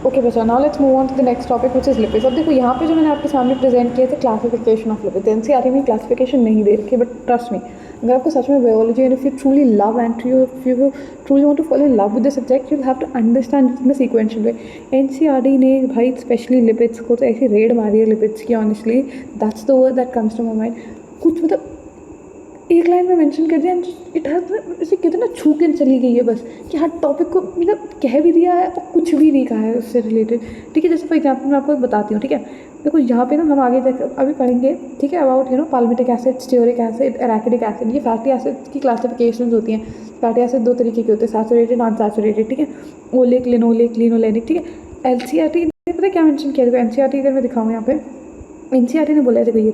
Okay बच्चा, now let's move on to the next topic which is lipids. अब देखो यहाँ पे जो मैंने आपके सामने प्रेजेंट किए थे क्लासिफिकेशन ऑफ लिपिड्स, एनसीईआरटी में क्लासिफिकेशन नहीं दे रखी, बट ट्रस्ट मी, अगर आपको सच में biology and if you truly love and you truly want to follow in love with the subject, you have to understand in sequential way. NCERT ने भाई specially lipids को तो ऐसी रेड मारी है लिपिड्स की, honestly that's the word that comes to my mind. कुछ मतलब एक लाइन में मेंशन कर दिया, इट हैज इसे कितना छू के चली गई है बस, कि हर टॉपिक को मतलब कह भी दिया है और कुछ भी नहीं कहा है उससे रिलेटेड। ठीक है, जैसे फॉर एग्जाम्पल मैं आपको बताती हूँ। ठीक है, देखो यहाँ पे ना हम आगे अभी पढ़ेंगे, ठीक है, about palmitic acid, stearic acid, arachidic acid, ये फैटी एसिड की क्लासिफिकेशन होती हैं। फैटी एसिड दो तरीके के होते हैं, सैचुरेटेड, नॉन सैचुरेटेड। ठीक है, ओलिक, लिनोलिक, लिनोलेनिक। ठीक है, एनसीईआरटी ने पता क्या मेंशन किया? देखो एनसीईआरटी अगर मैं दिखाऊँ यहाँ पे, एनसीईआरटी ने बोला है, देखो ये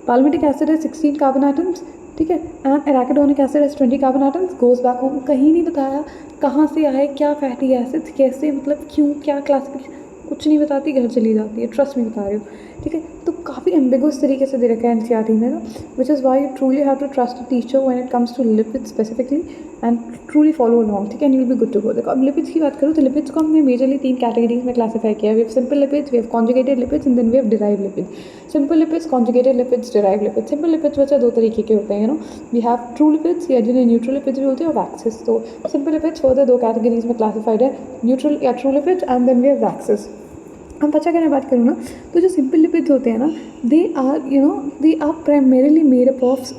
पाल्मिटिक एसिड है 16 कार्बन एटम्स, ठीक है, एंड एराकिडोनिक एसिड है 20 carbon atoms, goes back home. कहीं नहीं बताया कहाँ से आए, क्या फैटी एसिड्स, कैसे, मतलब क्यों, क्या क्लासिफिकेशन, कुछ नहीं बताती, घर चली जाती है। ट्रस्ट में बता रही हूँ। ठीक है, तो काफ़ी एम्बिगुअस तरीके से दे रखा है एनसीईआरटी में ना, which is why you truly have to trust a teacher when it comes to lipids specifically and truly follow along. ठीक है, and you will be good to go. देखो अब लिपिड्स की बात करूँ तो लिपिड्स को हमने मेजरली 3 कैटेगरीज में क्लासीफाई किया है। We have simple lipids, we have conjugated lipids and then we have derived lipids. Simple lipids, conjugated lipids, derived lipids. Simple lipids बच्चा दो तरीके के होते हैं, वी हैव ट्रू लिपिड्स या जिन्हें न्यूट्रल लिपिड्स भी बोलते हैं, और वैक्सेस। तो सिंपल लिपिड्स फर्दर दो कैटेगरीज में क्लासीफाइड है, न्यूट्रल या true lipids, and then we have waxes. हम बच्चा अगर मैं बात करूँ ना, तो जो सिंपल लिपिड्स होते हैं ना, they are primarily made up of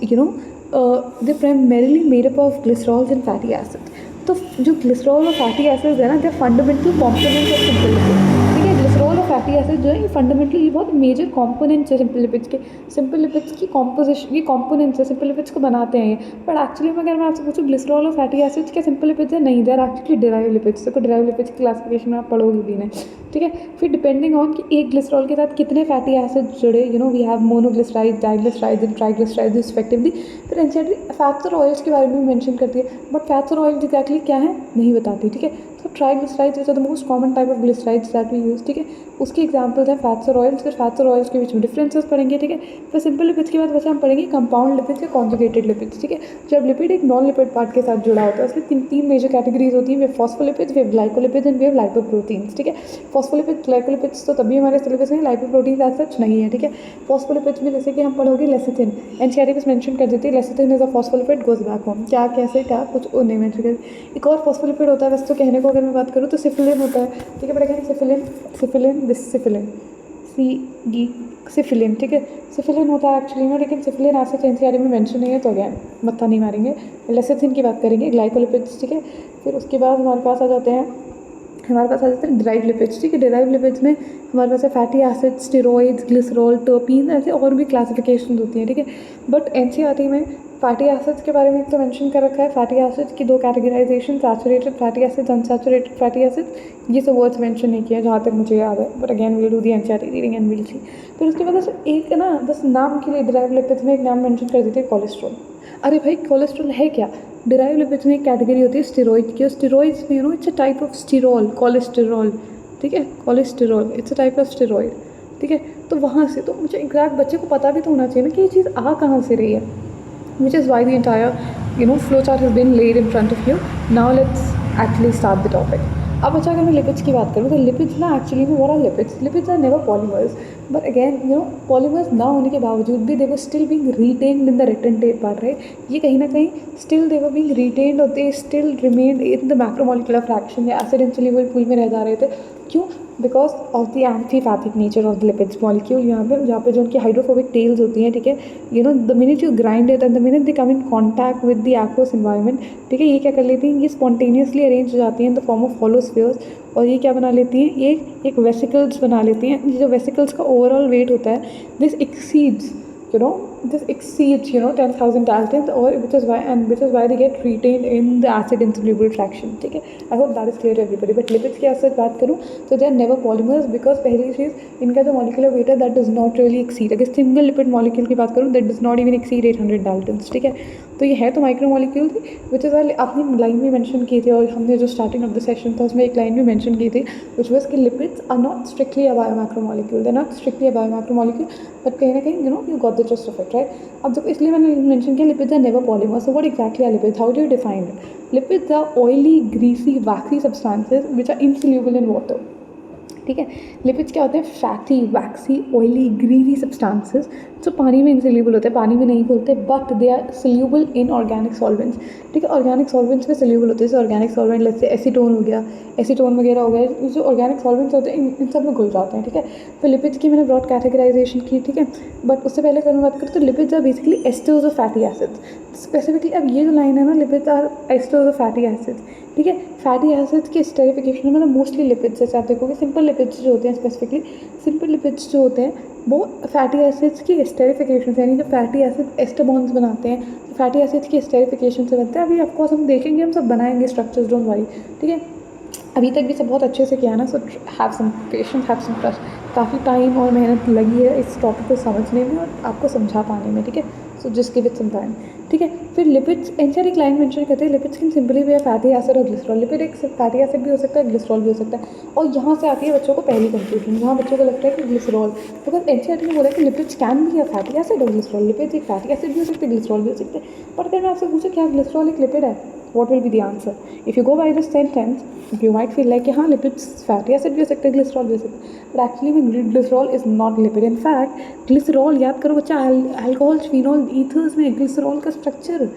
they primarily made up of glycerols and fatty acids. तो जो ग्लिसरॉल और फैटी एसिड्स है ना, they fundamental components of simple lipids. ठीक है, ग्लिसरॉल और फैटी एसिड जो है ये फंडामेंटली बहुत मेजर कॉम्पोनेंट्स है सिंपल लिपिड्स के। सिंपल लिपिड्स की कॉम्पोजिशन, ये कॉम्पोनेंट्स है, सिंपल लिपिड्स को बनाते हैं ये। बट एक्चुअली में अगर मैं आपसे पूछूँ ग्लिसरॉल और फैटी एसिड्स क्या सिंपल लिपिड्स है? नहीं, they are actually derived lipids. तो डिराइव्ड लिपिड्स की क्लासिफिकेशन में आप पढ़ोगे भी नहीं। ठीक है, फिर डिपेंडिंग ऑन कि एक ग्लिसरॉल के साथ कितने फैटी एसिड जुड़े, we have monoglyceride, diglyceride and triglyceride respectively. फिर एनसीईआरटी फैट्स और ऑयल्स के बारे में मेंशन करती है, बट फैट्स और ऑयल्स एग्जैक्टली क्या है नहीं बताती। ठीक है, तो triglycerides which are the most common type of glycerides that we use. ठीक है, उसके एग्जाम्पल्स हैं फैट्स और ऑयल्स। फिर फैट्स और ऑयल्स के बीच में डिफरेंसेस पढ़ेंगे। ठीक है, फिर सिंपल लिपिड्स के बाद वैसे हम पढ़ेंगे कंपाउंड लिपिड्स या कॉन्जुगेटेड लिपिड्स। ठीक है, जब लिपिड एक नॉन लिपिड पार्ट के साथ जुड़ा होता है, उसमें तीन मेजर कैटेगरीज होती हैं। वे फॉस्फोलिपिड्स, वे ग्लाइकोलिपिड्स एंड वे लाइपोप्रोटीन्स। ठीक है, फॉस्फोलिपिड्स, ग्लाइकोलिपिड्स तो तभी हमारे सिलेबस में, लाइपोप्रोटीन्स एज सच नहीं है। ठीक है, फॉस्फोलिपिड्स में जैसे कि हम पढ़ोगे लेसिथिन, एनसीईआरटी बस मेंशन कर देती है lecithin is a phospholipid, goes back home. क्या, कैसे, क्या, कुछ नहीं मेंशन कर। एक और फॉस्फोलिपिड होता है, बस तो कहने को अगर मैं बात करूँ तो सिफिलिन होता है। ठीक है, बट अगेन सिफिलिन सिफिलिन। ठीक है, सिफिलिन होता है एक्चुअली में, लेकिन सिफिलिन ऐसे एनसीईआरटी में मेंशन नहीं है, तो अगेन मत्था नहीं मारेंगे। लेसिथिन की बात करेंगे, ग्लाइकोलिपिड्स। ठीक है, फिर उसके बाद हमारे पास आ जाते हैं डिराइव्ड लिपिड्स। ठीक है, डिराइव्ड लिपिड्स में हमारे पास है fatty acids, steroids, glycerol, terpene, ऐसे और भी क्लासिफिकेशन होती हैं। ठीक है, बट एनसीईआरटी में फैटी एसिड्स के बारे में तो मेंशन कर रखा है। फैटी एसिड्स की दो categorisation, saturated fatty acids, unsaturated fatty acids, ये सब वर्ड्स मेंशन नहीं किया जहाँ तक मुझे याद है, but again will do the NCERT reading and will see. फिर उसके बाद एक ना बस नाम के लिए डिराइव्ड लिपिड्स में एक नाम मेंशन कर देते हैं, कोलेस्ट्रॉल। अरे भाई कोलेस्ट्रॉल है क्या? डिराइव्ड लिपिड्स में एक कैटेगरी होती है स्टेरॉइड की, और स्टेरॉइड्स में it's a type of sterol, cholesterol. ठीक है, cholesterol it's a type of steroid. ठीक है, तो वहाँ से तो मुझे एग्जैक्ट बच्चे को पता भी तो होना चाहिए ना कि ये चीज़ आ कहाँ से रही है, which is why the entire flowchart has been laid in front of you. Now let's actually start the topic. अब अच्छा अगर मैं लिपिड्स की बात करूँ तो लिपिड्स ना एक्चुअली में what are lipids? Lipids are never polymers, but again polymers ना होने के बावजूद भी they were still being retained in the written part, right? ये कहीं ना कहीं still they were being retained और they still remained in the macromolecular fraction या acid insoluble pool में रह जा रहे थे। क्यों? Because of the amphipathic nature of the lipids molecule. जहाँ पे जो उनकी हाइड्रोफोबिक टेल्स होती हैं, ठीक है, the minute you grind it and the minute they come in contact with the aqueous environment, ठीक है, ये क्या कर लेती हैं, ये स्पॉन्टेनियसली अरेंज हो जाती हैं in the form of hollow spheres, और ये क्या बना लेती हैं, एक वेसिकल्स बना लेती हैं। जो वेसिकल्स का ओवरऑल वेट होता है, this exceeds 10,000 Daltons, or which is why they get retained in the acid insoluble fraction. ठीक है, I hope that is clear to everybody. But lipids की ऐसे बात करूँ तो they are never polymers, because पहली चीज़ इनका जो molecular weight है that does not really exceed, अगर single lipid molecule की बात करूँ that does not even exceed 800 Daltons. ठीक है, तो ये है तो माइक्रो मॉलिक्यूल थी, विच इज़ वाई आपने लाइन में मेंशन की थी, और हमने जो स्टार्टिंग ऑफ द सेशन था उसमें एक लाइन भी मेंशन की थी, विच वाज कि lipids are not strictly a biomacromolecule, they not strictly a biomacromolecule, but कहीं ना कहीं you got the gist of it, right. अब जब इसलिए मैंने मेंशन किया lipids are never polymers. So what exactly are lipids, how do you define it? Lipids are oily, greasy, waxy substances which are insoluble in water. ठीक है। Lipids क्या होते हैं? फैटी, वैक्सी, ऑयली, ग्रीवी सब्सटेंसेस जो पानी में insoluble होते हैं, पानी में नहीं घुलते, but they are soluble in organic solvents. ठीक है, ऑर्गेनिक सॉल्वेंट्स में सोल्यूबल होते हैं, जैसे ऑर्गेनिक सॉल्वेंट जैसे एसीटोन हो गया, एसीटोन वगैरह हो गया, जो ऑर्गेनिक सॉल्वेंट्स होते हैं इन सब में घुल जाते हैं। ठीक है, तो लिपिड्स की मैंने ब्रॉड कैटेगराइजेशन की। ठीक है, बट उससे पहले अगर मैं बात करूँ तो lipids are basically esters of fatty acids. Specifically अब ये जो लाइन है ना, lipids are esters of fatty acids. ठीक है, फैटी एसिड्स की स्टेरिफिकेशन मतलब मोस्टली लिपिड्स, जैसे आप देखोगे सिंपल लिपिड्स जो होते हैं, स्पेसिफिकली सिंपल लिपिड्स जो होते हैं वो फैटी एसिड्स की स्टेरिफिकेशन से, यानी जो फैटी एसिड एस्टर बॉन्ड्स बनाते हैं, फैटी एसिड्स की स्टेरिफिकेशन से बनते हैं। अभी ऑफकोर्स हम देखेंगे, हम सब बनाएंगे स्ट्रक्चर्स, डोंट वरी। ठीक है, अभी तक भी सब बहुत अच्छे से किया ना, so have some patience, have some trust. काफ़ी टाइम और मेहनत लगी है इस टॉपिक को समझने में और आपको समझा पाने में। ठीक है, so just give it some time. ठीक है, फिर लिपिड्स, एनसीईआरटी क्लाइंट मेंशन करते हैं लिपिड्स कैन सिंपली भी फैटी एसिड और ग्लिसरॉल। लिपिड एक फैटी एसिड भी हो सकता है, ग्लिसरॉल भी हो सकता है। और यहाँ से आती है बच्चों को पहली कंफ्यूजन, जहाँ बच्चों को लगता है कि ग्लिसरॉल, बिकॉज एनसीईआरटी ने बोला कि लिपिड्स कैन भी फैटी एसिड और ग्लिसरॉल। लिपिड्स एक फैटी एसिड भी हो सकते हैं, ग्लिसरॉल भी हो सकते हैं। बट अगर मैं आपसे पूछूँ क्या ग्लिसरॉल एक लिपिड है, what will be the answer? If you go by this sentence, you might feel like कि हाँ लिपिड्स फैटी एसिड भी हो सकते हैं, ग्लिसरॉल भी हो सकते हैं, बट एक्चुअली में glycerol is not lipid. In fact glycerol, याद करो बच्चा, अल्कोहल, फिनॉल, ईथर्स में ग्लिसरॉल का स्ट्रक्चर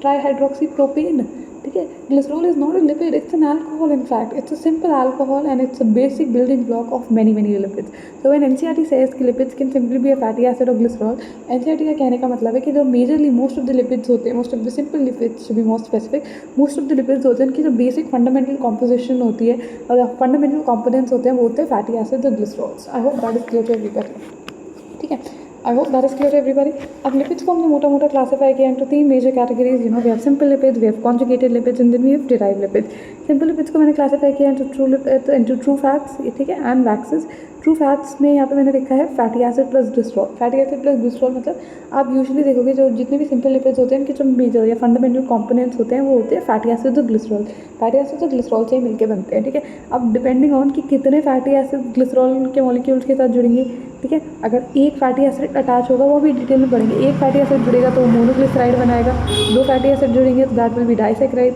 ट्राईहाइड्रोक्सी प्रोपेन। ठीक है, glycerol is not a lipid, it's an alcohol. In fact it's a simple alcohol and it's a basic building block of many lipids. So when NCERT says कि lipids can simply be a fatty acid और glycerol, NCERT का कहने का मतलब है कि जो majorly most of the lipids होते हैं, most of the simple lipids to be most specific, most of the lipids होते हैं उनकी जो बेसिक फंडामेंटल कॉम्पोजिशन होती है और फंडामेंटल कॉम्पोनेंट्स होते हैं वो होते हैं फैटी एसिड और glycerols. I hope that is clear to everybody. ठीक है, I hope that is clear to everybody. अब लिपिड्स को हमने मोटा क्लासीफाई किया into 3 major categories. We have simple lipids, we have conjugated lipids and then we have derived lipids. Simple lipids को मैंने classify किया into ट्रू फैट्स, ठीक है, एंड वैक्सेस। ट्रू फैट्स में यहाँ पे मैंने लिखा है fatty acid plus glycerol. Fatty acid plus glycerol मतलब आप यूजुअली देखोगे जो जितने भी सिंपल लिपिड्स होते हैं उनके जो मेजर या फंडामेंटल कंपोनेंट्स होते हैं वो होते हैं फैटी एसिड और ग्लिसरॉल। फैटी एसिड और ग्लिसरॉल से ही मिलकर बनते हैं। ठीक है, अब डिपेंडिंग ऑन कि कितने फैटी एसिड ग्लिसरॉल के मॉलिक्यूल्स के साथ जुड़ेंगे। ठीक है, अगर एक फैटी एसिड अटैच होगा वो भी डिटेल में पढ़ेंगे। एक फैटी एसिड जुड़ेगा तो मोनोग्लिसराइड बनाएगा, 2 फैटी एसिड जुड़ेंगे तो that will be disaccharide,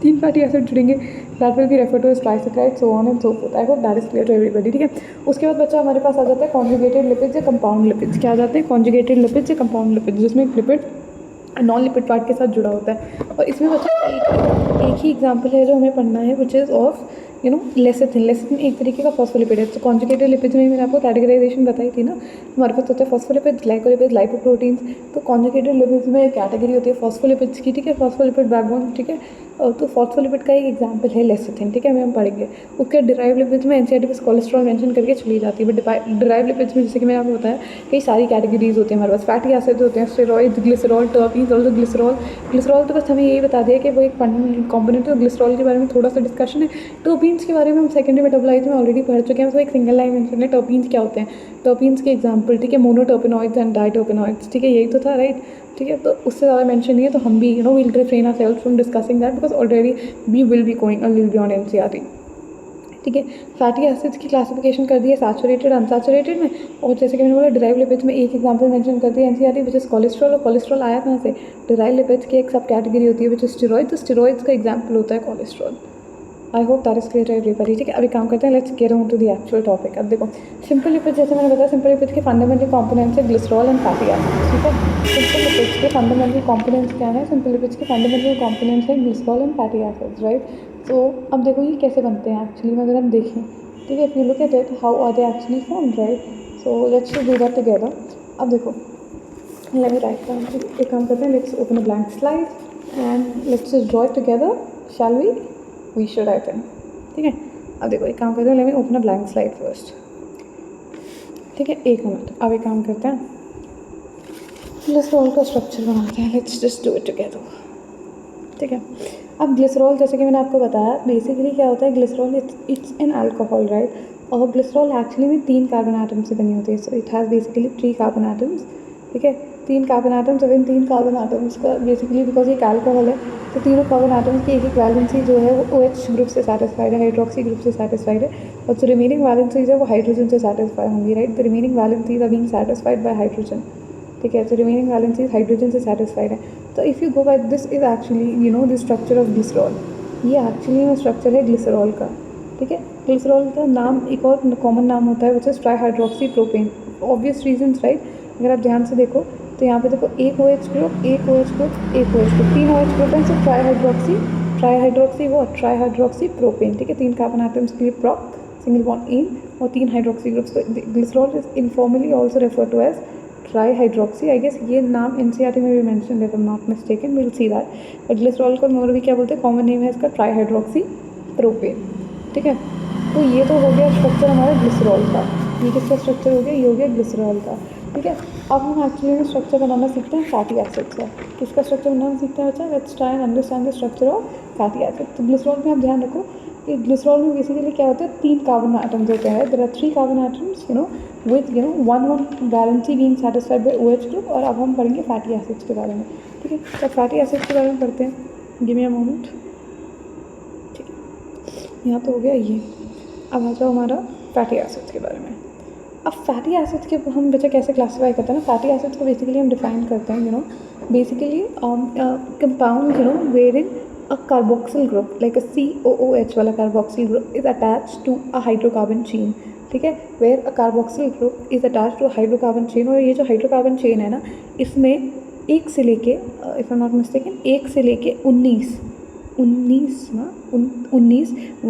3 fatty acid जुड़ेंगे that will be refer to as trisaccharide, so on and so forth. I hope that is clear to everybody. ठीक है, उसके बाद बच्चा हमारे पास आ जाता है कॉन्जुगेटेड लिपिड्स या कंपाउंड लिपिड्स। क्या आ जाते हैं? कॉन्जुगेटेड लिपिड्स या कंपाउंड लिपिड्स, जिसमें एक लिपिड नॉन लिपिड पार्ट के साथ जुड़ा होता है। और इसमें बच्चा एक ही एग्जाम्पल है जो हमें पढ़ना है, which is of lecithin. Lecithin एक तरीके का फॉस्फोलिपिड है। तो कॉन्जुगेटेड लिपिड्स में मैंने आपको कैटेगराइजेशन बताई थी ना, हमारे पास होता है फॉस्फोलिपिड्स, ग्लाइकोलिपिड्स, लाइपोप्रोटीन्स। तो कॉन्जुगेटेड लिपिड्स में कैटेगरी होती है फॉस्फोलिपिड्स की। ठीक है, फॉस्फोलिपिड बैकबोन। ठीक है, तो फॉस्फोलिपिड का एक एग्जाम्पल है लेसिथिन। ठीक है, हम पढ़ेंगे। उसके डिराइव लिपिड्स में एनसीईआरटी बस कोलेस्ट्रॉल मेंशन करके चली जाती है, बट डिराइव लिपिड्स में जैसे कि मैंने आपको बताया कई सारी कैटेगरीज होती है हमारे पास। फैटी एसिड्स होते हैं, steroids, glycerol, terpenes, also glycerol. Glycerol तो बस हमें यही बता दिया कि वो एक फंडामेंटल कॉम्पोनेंट है। ग्लिसरॉल के बारे में थोड़ा सा डिस्कशन है। टर्पीन्स के बारे में हम सेकेंडरी मेटाबोलाइट में ऑलरेडी पढ़ चुके हैं, तो एक सिंगल लाइन मेंशन है। टर्पीन्स क्या होते हैं? टर्पीन्स के एग्जाम्पल, ठीक है, मोनोटर्पिनॉइड्स एंड डाइटर्पिनॉइड्स। ठीक है, यही तो था, राइट। ठीक है, तो उससे ज़्यादा मेंशन नहीं है, तो हम भी will refrain ourselves from discussing that because already we will be going a little beyond NCERT. ठीक है, फैटी एसिड्स की क्लासिफिकेशन कर दी है सैचुरेटेड, अनसैचुरेटेड में। और जैसे कि मैंने बोला डिराइव लिपिड्स में एक एग्जांपल मेंशन कर दिया एनसीईआरटी विच इज कोलेस्ट्रॉल। और कोलेस्ट्रॉल आया कहाँ से? डिराइव लिपिड्स की एक सब कैटेगरी होती है विच इज स्टेरॉइड्स। तो स्टेरॉइड्स का एग्जाम्पल होता है cholesterol. I hope that is clear to everybody. ठीक है, अभी काम करते हैं, let's get on to the actual topic. अब देखो, सिंपल लिपिड्स जैसे मैंने बताया, सिंपल लिपिड्स के फंडामेंटल कंपोनेंट्स है ग्लिसरॉल एंड फैटी एसिड्स। ठीक है, सिंपल लिपिड्स के फंडामेंटल कंपोनेंट्स क्या है? सिंपल लिपिड्स के फंडामेंटल कंपोनेंट्स है glycerol and fatty acids, right. तो अब देखो ये कैसे बनते हैं एक्चुअली में अगर हम देखें। ठीक है, if you look at it how are they actually formed, right. So let's do that together. अब देखो, लेट मी राइट डाउन। एक काम करते हैं, let's open a blank slide and let's just draw it together, shall we should, I think. ठीक है, अब देखो एक काम करते हैं, let me open a blank slide first. ठीक है, एक मिनट। अब एक काम करते हैं, ग्लिसरॉल का स्ट्रक्चर बनाते हैं, let's just do it together. ठीक है, अब ग्लिसरॉल जैसे कि मैंने आपको बताया बेसिकली क्या होता है, glycerol it's an alcohol, right. और ग्लिसरॉल एक्चुअली में 3 कार्बन एटम से बनी होती है। So it has basically 3 carbon atoms. ठीक है, 3 कार्बन एटम्स। अब इन 3 कार्बन एटम्स का बेसिकली बिकॉज एक अल्कोहल है तो तीनों कार्बन एटम्स की एक वैलेंसी जो है वो OH ग्रुप से सेटिस्फाइड है, हाइड्रोक्सी ग्रुप से सेटिस्फाइड है। और जो रिमेनिंग वैलेंसीज है वो हाइड्रोजन से सेटिस्फाई होंगी, right. The remaining valencies are being satisfied by hydrogen. ठीक है, तो रिमेनिंग वैलेंसीज हाइड्रोजन से सेटिस्फाइड है। तो if you go by this is actually the structure of glycerol. ये एक्चुअली में स्ट्रक्चर है ग्लिसरॉल का। ठीक है। ग्लिसरॉल का नाम एक और कॉमन नाम होता है which is trihydroxy propane. Obvious reasons right. अगर आप ध्यान से देखो तो यहाँ पे देखो एक OH ग्रुप, एक OH ग्रुप, एक OH ग्रुप, 3 OH ग्रुप है। सो ट्राईहाइड्रोक्सी वो ट्राईहाइड्रोक्सी प्रोपेन, ठीक है। 3 कार्बन एटम्स के लिए प्रोप, सिंगल बॉन्ड इन, और 3 हाइड्रोक्सी ग्रुप्स। तो glycerol is informally also refer to as trihydroxy. I guess ये नाम NCERT में भी मेंशन है, not mistaken, will see that. But glycerol को मोर भी क्या बोलते हैं, कॉमन नेम है इसका ट्राईहाइड्रोक्सी प्रोपेन, ठीक है। तो ये तो हो गया स्ट्रक्चर हमारा ग्लिसरॉल का। ये किसका स्ट्रक्चर हो गया, ये हो गया ग्लिसरॉल का, ठीक है। अब हम एक्चुअली में स्ट्रक्चर बनाना सीखते हैं फैटी एसिड्स का। किसका स्ट्रक्चर बनाना सीखते हैं बच्चा, let's try and understand the structure of fatty acid. तो ग्लिसरॉल में आप ध्यान रखो कि ग्लिसरॉल में बेसिकली क्या होता है, 3 कार्बन एटम्स होते हैं। There are 3 carbon atoms with 1 valency being satisfied by OH group. और अब हम पढ़ेंगे फैटी एसिड्स के बारे में, ठीक है। तो फैटी एसिड्स के बारे में पढ़ते हैं, गिव मी अ मोमेंट, ठीक है। यहाँ तो हो गया ये। अब आ जाओ हमारा फैटी एसिड्स के बारे में। अब फैटी एसिड्स के हम बच्चा कैसे क्लासीफाई करते हैं ना, फैटी एसिड्स को बेसिकली हम डिफाइन करते हैं basically compound wearing a carboxyl group like a COOH वाला carboxyl group is attached to a hydrocarbon chain, ठीक है। where a carboxyl group is attached to a hydrocarbon chain। और ये जो हाइड्रोकार्बन चेन है ना, इसमें एक से लेके इफ आई नॉट मिस्टेकन 1 से लेके 19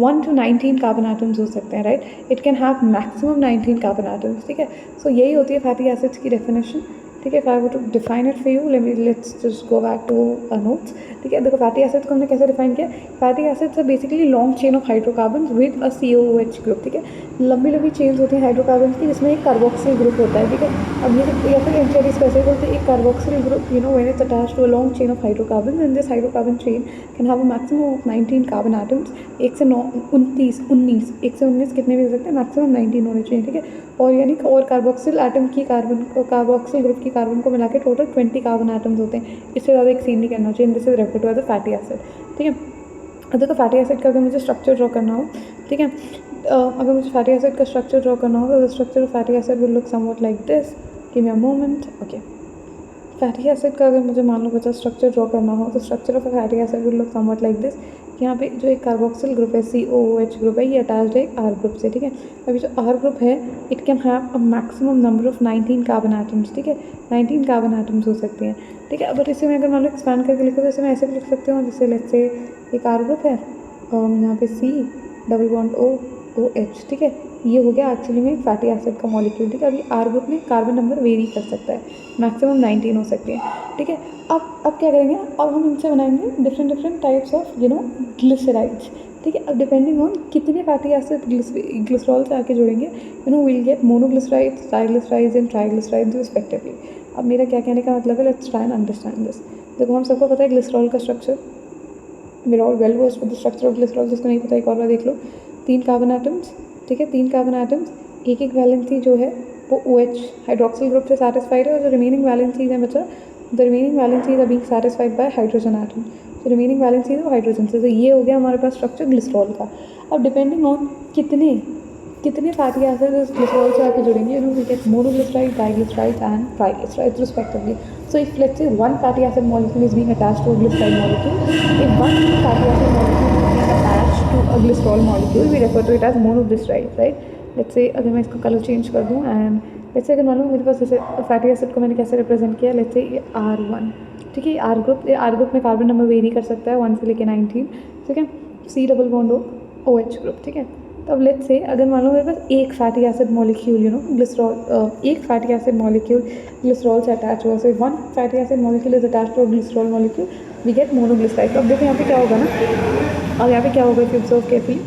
1 to 19 कार्बन एटम्स हो सकते हैं, right. It can have maximum 19 carbon atoms, ठीक है। सो यही होती है फैटी एसिड्स की डेफिनेशन, ठीक है। If I want to define it for you, let's just go back to notes, ठीक है। देखो फैटी एसिड्स को हमने कैसे डिफाइन किया, fatty acids are basically long chain of hydrocarbon with a COOH group, ठीक है। लंबी लंबी चेन्स होती हैं हाइड्रोकार्बन की, जिसमें एक कार्बोक्सिल ग्रुप होता है, ठीक है। अब ये या फिर NCERT कैसे बोलते हैं, एक carboxyl group when it's attached to a long chain of hydrocarbon, and this hydrocarbon chain can have a maximum of 19 carbon atoms. 1 से 19 कितने भी हो सकते हैं, मैक्सिमम 19 होने चाहिए, ठीक है। और यानी और कार्बोक्सिल एटम की कार्बोक्सिल ग्रुप की कार्बन को मिला के टोटल 20 कार्बन एटम्स होते हैं। इससे ज़्यादा एक्सीड नहीं करना चाहिए। This is refer to as a fatty acid, ठीक है। अब देखो फैटी एसिड का अगर मुझे स्ट्रक्चर ड्रॉ करना हो, ठीक है, अगर मुझे फैटी एसिड का स्ट्रक्चर ड्रॉ करना हो, तो the structure of fatty acid will look somewhat like this. Give me a moment, okay. Fatty acid का अगर मुझे मान लो बच्चा स्ट्रक्चर ड्रॉ करना हो, तो structure of fatty acid will look somewhat like this. यहाँ पे जो एक कार्बोक्सिल ग्रुप है COOH ग्रुप है, ये अटैच्ड है एक R ग्रुप से, ठीक है। अभी जो R ग्रुप है it can have a maximum number of 19 carbon atoms, ठीक है। 19 कार्बन एटम्स हो सकते हैं, ठीक है। अब इसे मैं अगर मान लो एक्सपैंड करके लिखो, तो इसे मैं ऐसे भी लिख सकती हूँ, जैसे लेट्स से एक R ग्रुप है और यहाँ पे C डबल बॉन्ड OH, ठीक है। ये हो गया एक्चुअली में फैटी एसिड का मॉलिक्यूल, ठीक है। अभी R ग्रुप में कार्बन नंबर वेरी कर सकता है, मैक्सिमम 19 हो सकते हैं, ठीक है। अब क्या करेंगे, अब हम इनसे बनाएंगे डिफरेंट टाइप्स ऑफ ग्लिसराइड्स, ठीक है। अब डिपेंडिंग ऑन कितने फैटी एसिड ग्लिसरॉल से आके जुड़ेंगे, will get monoglycerides, triglycerides and triglycerides respectively. अब मेरा क्या कहने का मतलब है, let's try and understand this. देखो हम सबको पता है ग्लिसरॉल का structure, we are all well versed with the structure of glycerol. जिसको नहीं पता एक और बार देख लो, 3 कार्बन एटम्स, ठीक है। 3 कार्बन एटम्स, एक वैलेंसी जो है वो OH हाइड्रोक्सिल ग्रुप से सेटिस्फाइड है, और जो रिमेनिंग वैलेंसीज हैं बच्चा, the remaining valencies are being satisfied by hydrogen atom. तो रिमेनिंग वैलेंसीज वो हाइड्रोजन से। तो ये हो गया हमारे पास स्ट्रक्चर ग्लिसरॉल का। अब डिपेंडिंग ऑन कितने फैटी एसिड्स ग्लिसरॉल से आके जुड़ेंगे, we get monoglyceride, diglyceride and triglyceride respectively. So if let's say one fatty acid molecule is being attached to a glycerol molecule, if one fatty acid molecule is being attached to a glycerol molecule, we refer to it as monoglyceride, right? Let's say अगर मैं इसका colour change कर दूँ and let's say अगर मान लो मेरे पास जैसे fatty acid को मैंने कैसे रिप्रेजेंट किया, लेट्स से ये R1, ठीक है। R ग्रुप में कार्बन नंबर वेरी कर सकता है 1 से लेकर 19, ठीक है। C double bond OH group, ठीक है। तब लेट्स से अगर मान लो मेरे पास एक फैटी एसिड मॉलिक्यूल ग्लिसरॉल, एक फैटी एसिड मॉलिक्यूल ग्लिसरॉल से अटैच हुआ, so 1 fatty acid molecule is attach to a glycerol molecule, we get monoglyceride. तो अब देखो यहाँ पे क्या होगा ना, अब यहाँ पे क्या होगा, इफ यू ऑब्जर्व केयरफुली,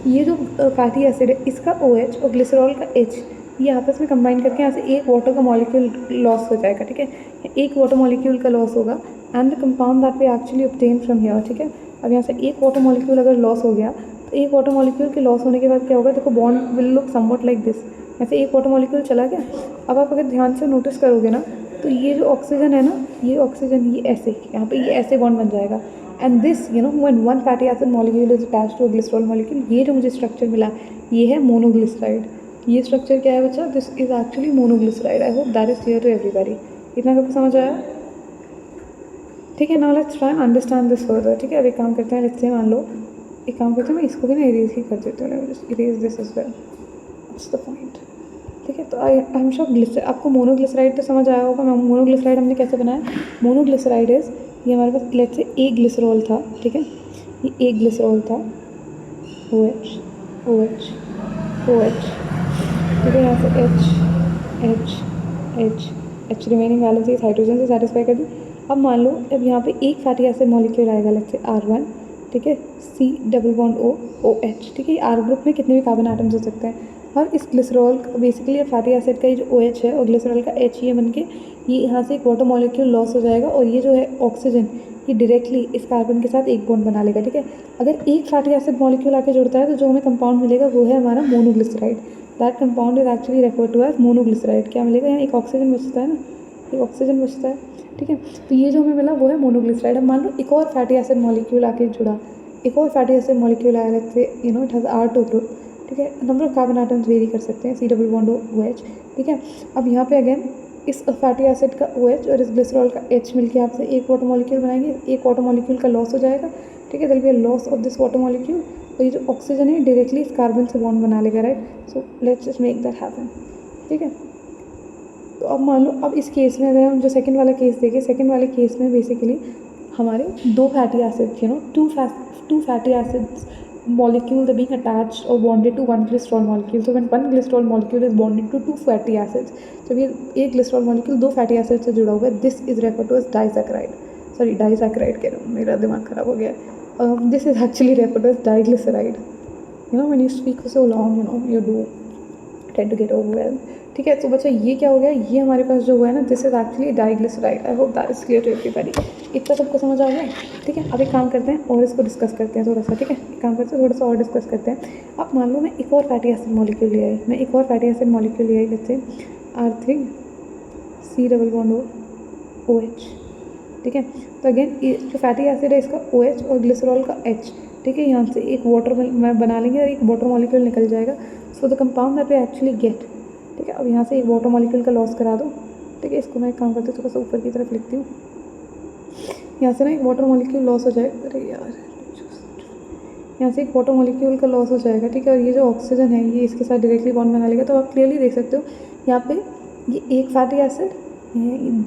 ये जो फैटी एसिड है इसका OH और ग्लिसरॉल का H ये आपस में कंबाइन करके यहाँ से एक वाटर का मॉलिक्यूल लॉस हो जाएगा, ठीक है। एक वाटर मॉलिक्यूल का लॉस होगा and the compound that we actually obtain from here, ठीक है। अब यहाँ से एक वाटर मॉलिक्यूल अगर लॉस हो गया, तो एक वाटर मॉलिक्यूल के लॉस होने के बाद क्या होगा, देखो bond will look somewhat like this. ऐसे एक वाटर मॉलिक्यूल चला गया। अब आप अगर ध्यान से नोटिस करोगे ना, तो ये जो ऑक्सीजन है ना, ये ऑक्सीजन ये ऐसे यहाँ पे ये ऐसे बॉन्ड बन जाएगा। And this when one fatty acid molecule is attached to a glycerol molecule, ये जो मुझे स्ट्रक्चर मिला ये है मोनोग्लिसराइड। ये स्ट्रक्चर क्या है बच्चा, this is actually monoglyceride. I hope that is clear to everybody. इतना सबको समझ आया, ठीक है। Now let's try understand this further, ठीक है। अब एक काम करते हैं, लेट्स से मान लो एक काम करते हैं, मैं इसको भी ना इरेज ही कर देती हूँ, erase this is well, that's the point. ठीक है, तो आई एम श्योर आपको मोनोग्लिसराइड तो समझ आया होगा। मोनोग्लिसराइड हमने कैसे बनाया। मोनोग्लिसराइड इज, ये हमारे पास लेट्स से एक ग्लिसरॉल था, ठीक है, ये एक ग्लिसरॉल था, OH OH OH, ठीक है, यहाँ से H रिमेनिंग वैलेंसीज हाइड्रोजन से सेटिस्फाई कर दी। अब मान लो अब यहाँ पे एक फैटी एसिड मॉलिक्यूल आएगा, लेट्स से R1, ठीक है, C double bond O OH, ठीक है, R ग्रुप में कितने भी कार्बन आइटम्स हो सकते हैं। और इस ग्लिसरॉल बेसिकली फैटी एसिड का जो OH है और ग्लिसरॉल का H, ये बन के ये यहाँ से एक वाटर मॉलिक्यूल लॉस हो जाएगा, और ये जो है ऑक्सीजन, ये डायरेक्टली इस कार्बन के साथ एक बॉन्ड बना लेगा। ठीक है, अगर एक फैटी एसिड मॉलिक्यूल आके जुड़ता है तो जो हमें कंपाउंड मिलेगा वो है हमारा monoglyceride. That compound is actually referred to as monoglyceride. क्या मिलेगा, यहाँ एक ऑक्सीजन बचता है ना, एक ऑक्सीजन बचता है, ठीक है, तो ये जो हमें मिला वो है मोनोग्लिसराइड। अब मान लो एक और फैटी एसिड मॉलिक्यूल आके जुड़ा, एक और फैटी एसिड मॉलिक्यूल आया, let's say it has R2 group, ठीक है, number of carbon atoms very कर सकते हैं, C डबल बॉन्ड OH, ठीक है। अब यहाँ पे अगेन इस फैटी एसिड का OH और इस ग्लिसरॉल का H मिलके आपसे एक वाटर मॉलिक्यूल बनाएंगे, एक वाटर मॉलिक्यूल का लॉस हो जाएगा, ठीक है, there will be a loss of this water molecule, और ये जो ऑक्सीजन है डायरेक्टली इस कार्बन से बॉन्ड बना लेगा, right. So let's just make that happen, ठीक है। तो अब मान लो, अब इस केस में अगर हम जो सेकंड वाला केस देखें, सेकंड वाले केस में बेसिकली हमारे दो fatty acid, two fatty acids molecule are being attached or bonded to one glycerol molecule. So when one glycerol molecule is bonded to two fatty acids, so ये एक glycerol molecule दो fatty acids से जुड़ा हुआ है, this is referred to as disaccharide. Sorry, disaccharide कह रहा हूँ, मेरा दिमाग खराब हो गया है। This is actually referred to as diglyceride. When you speak for so long, you do tend to get overwhelmed. ठीक है, तो बच्चा ये क्या हो गया, ये हमारे पास जो हुआ है ना, this is actually diglyceride. I hope that is clear to everybody. इतना सबको समझ आ गया, ठीक है। अब एक काम करते हैं और इसको डिस्कस करते हैं थोड़ा सा, ठीक है, एक काम करते हैं थोड़ा सा और डिस्कस करते हैं। अब मान लो मैं एक और फैटी एसिड मॉलिक्यूल ले आई, जैसे R3 C double bond OH, ठीक है। तो अगेन ये जो फैटी एसिड है इसका OH और ग्लिसरॉल का H, ठीक है, यहाँ से एक वाटर बना लेंगे और एक वाटर मॉलिक्यूल निकल जाएगा। So the compound that we actually get, ठीक है। अब यहाँ से एक वाटर मॉलिक्यूल का लॉस करा दो, ठीक है, इसको मैं एक काम करती हूँ थोड़ा सा ऊपर की तरफ लिखती हूँ। यहाँ से ना एक वाटर मॉलिक्यूल लॉस हो जाएगा, अरे यार, यहाँ से एक वाटर मॉलिक्यूल का लॉस हो जाएगा, ठीक है, और ये जो ऑक्सीजन है ये इसके साथ डायरेक्टली बॉन्ड बना लेगा। तो आप क्लियरली देख सकते हो यहाँ पे ये एक फैटी एसिड,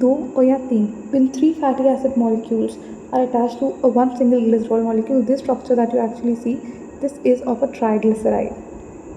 दो और यहाँ तीन, when three fatty acid molecules are attached to one single glycerol molecule, this structure that you actually see, this is of a triglyceride.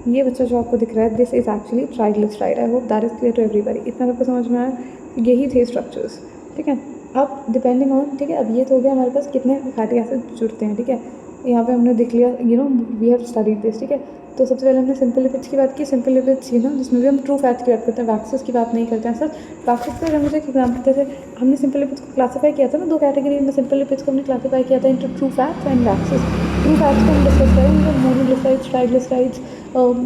ये बच्चा जो आपको दिख रहा है, this is actually triglyceride. I hope that is clear to everybody. इतना सबको समझ में आया, यही थे स्ट्रक्चर्स, ठीक है। अब डिपेंडिंग ऑन, ठीक है, अब ये तो हो गया हमारे पास कितने फैटी एसिड जुड़ते हैं, ठीक है, यहाँ पे हमने देख लिया, वी हैव स्टडीड दिस, ठीक है। तो सबसे पहले हमने सिंपल लिपिड्स की बात की, सिंपल लिपिड्स जिसमें भी हम ट्रू फैट्स की बात करते हैं, वैक्सेस की बात नहीं करते हैं। सर वैक्सेस का अगर मुझे एक एग्जाम्पल, जैसे हमने सिंपल लिपिड्स को क्लासीफाई किया था ना, दो कैटेगरी में सिंपल लिपिड्स को हमने क्लासीफाई किया था into true fats and waxes. True fats को हम डिस्कस करेंगे, मोनोग्लिसराइड्स, ट्राइग्लिसराइड्स,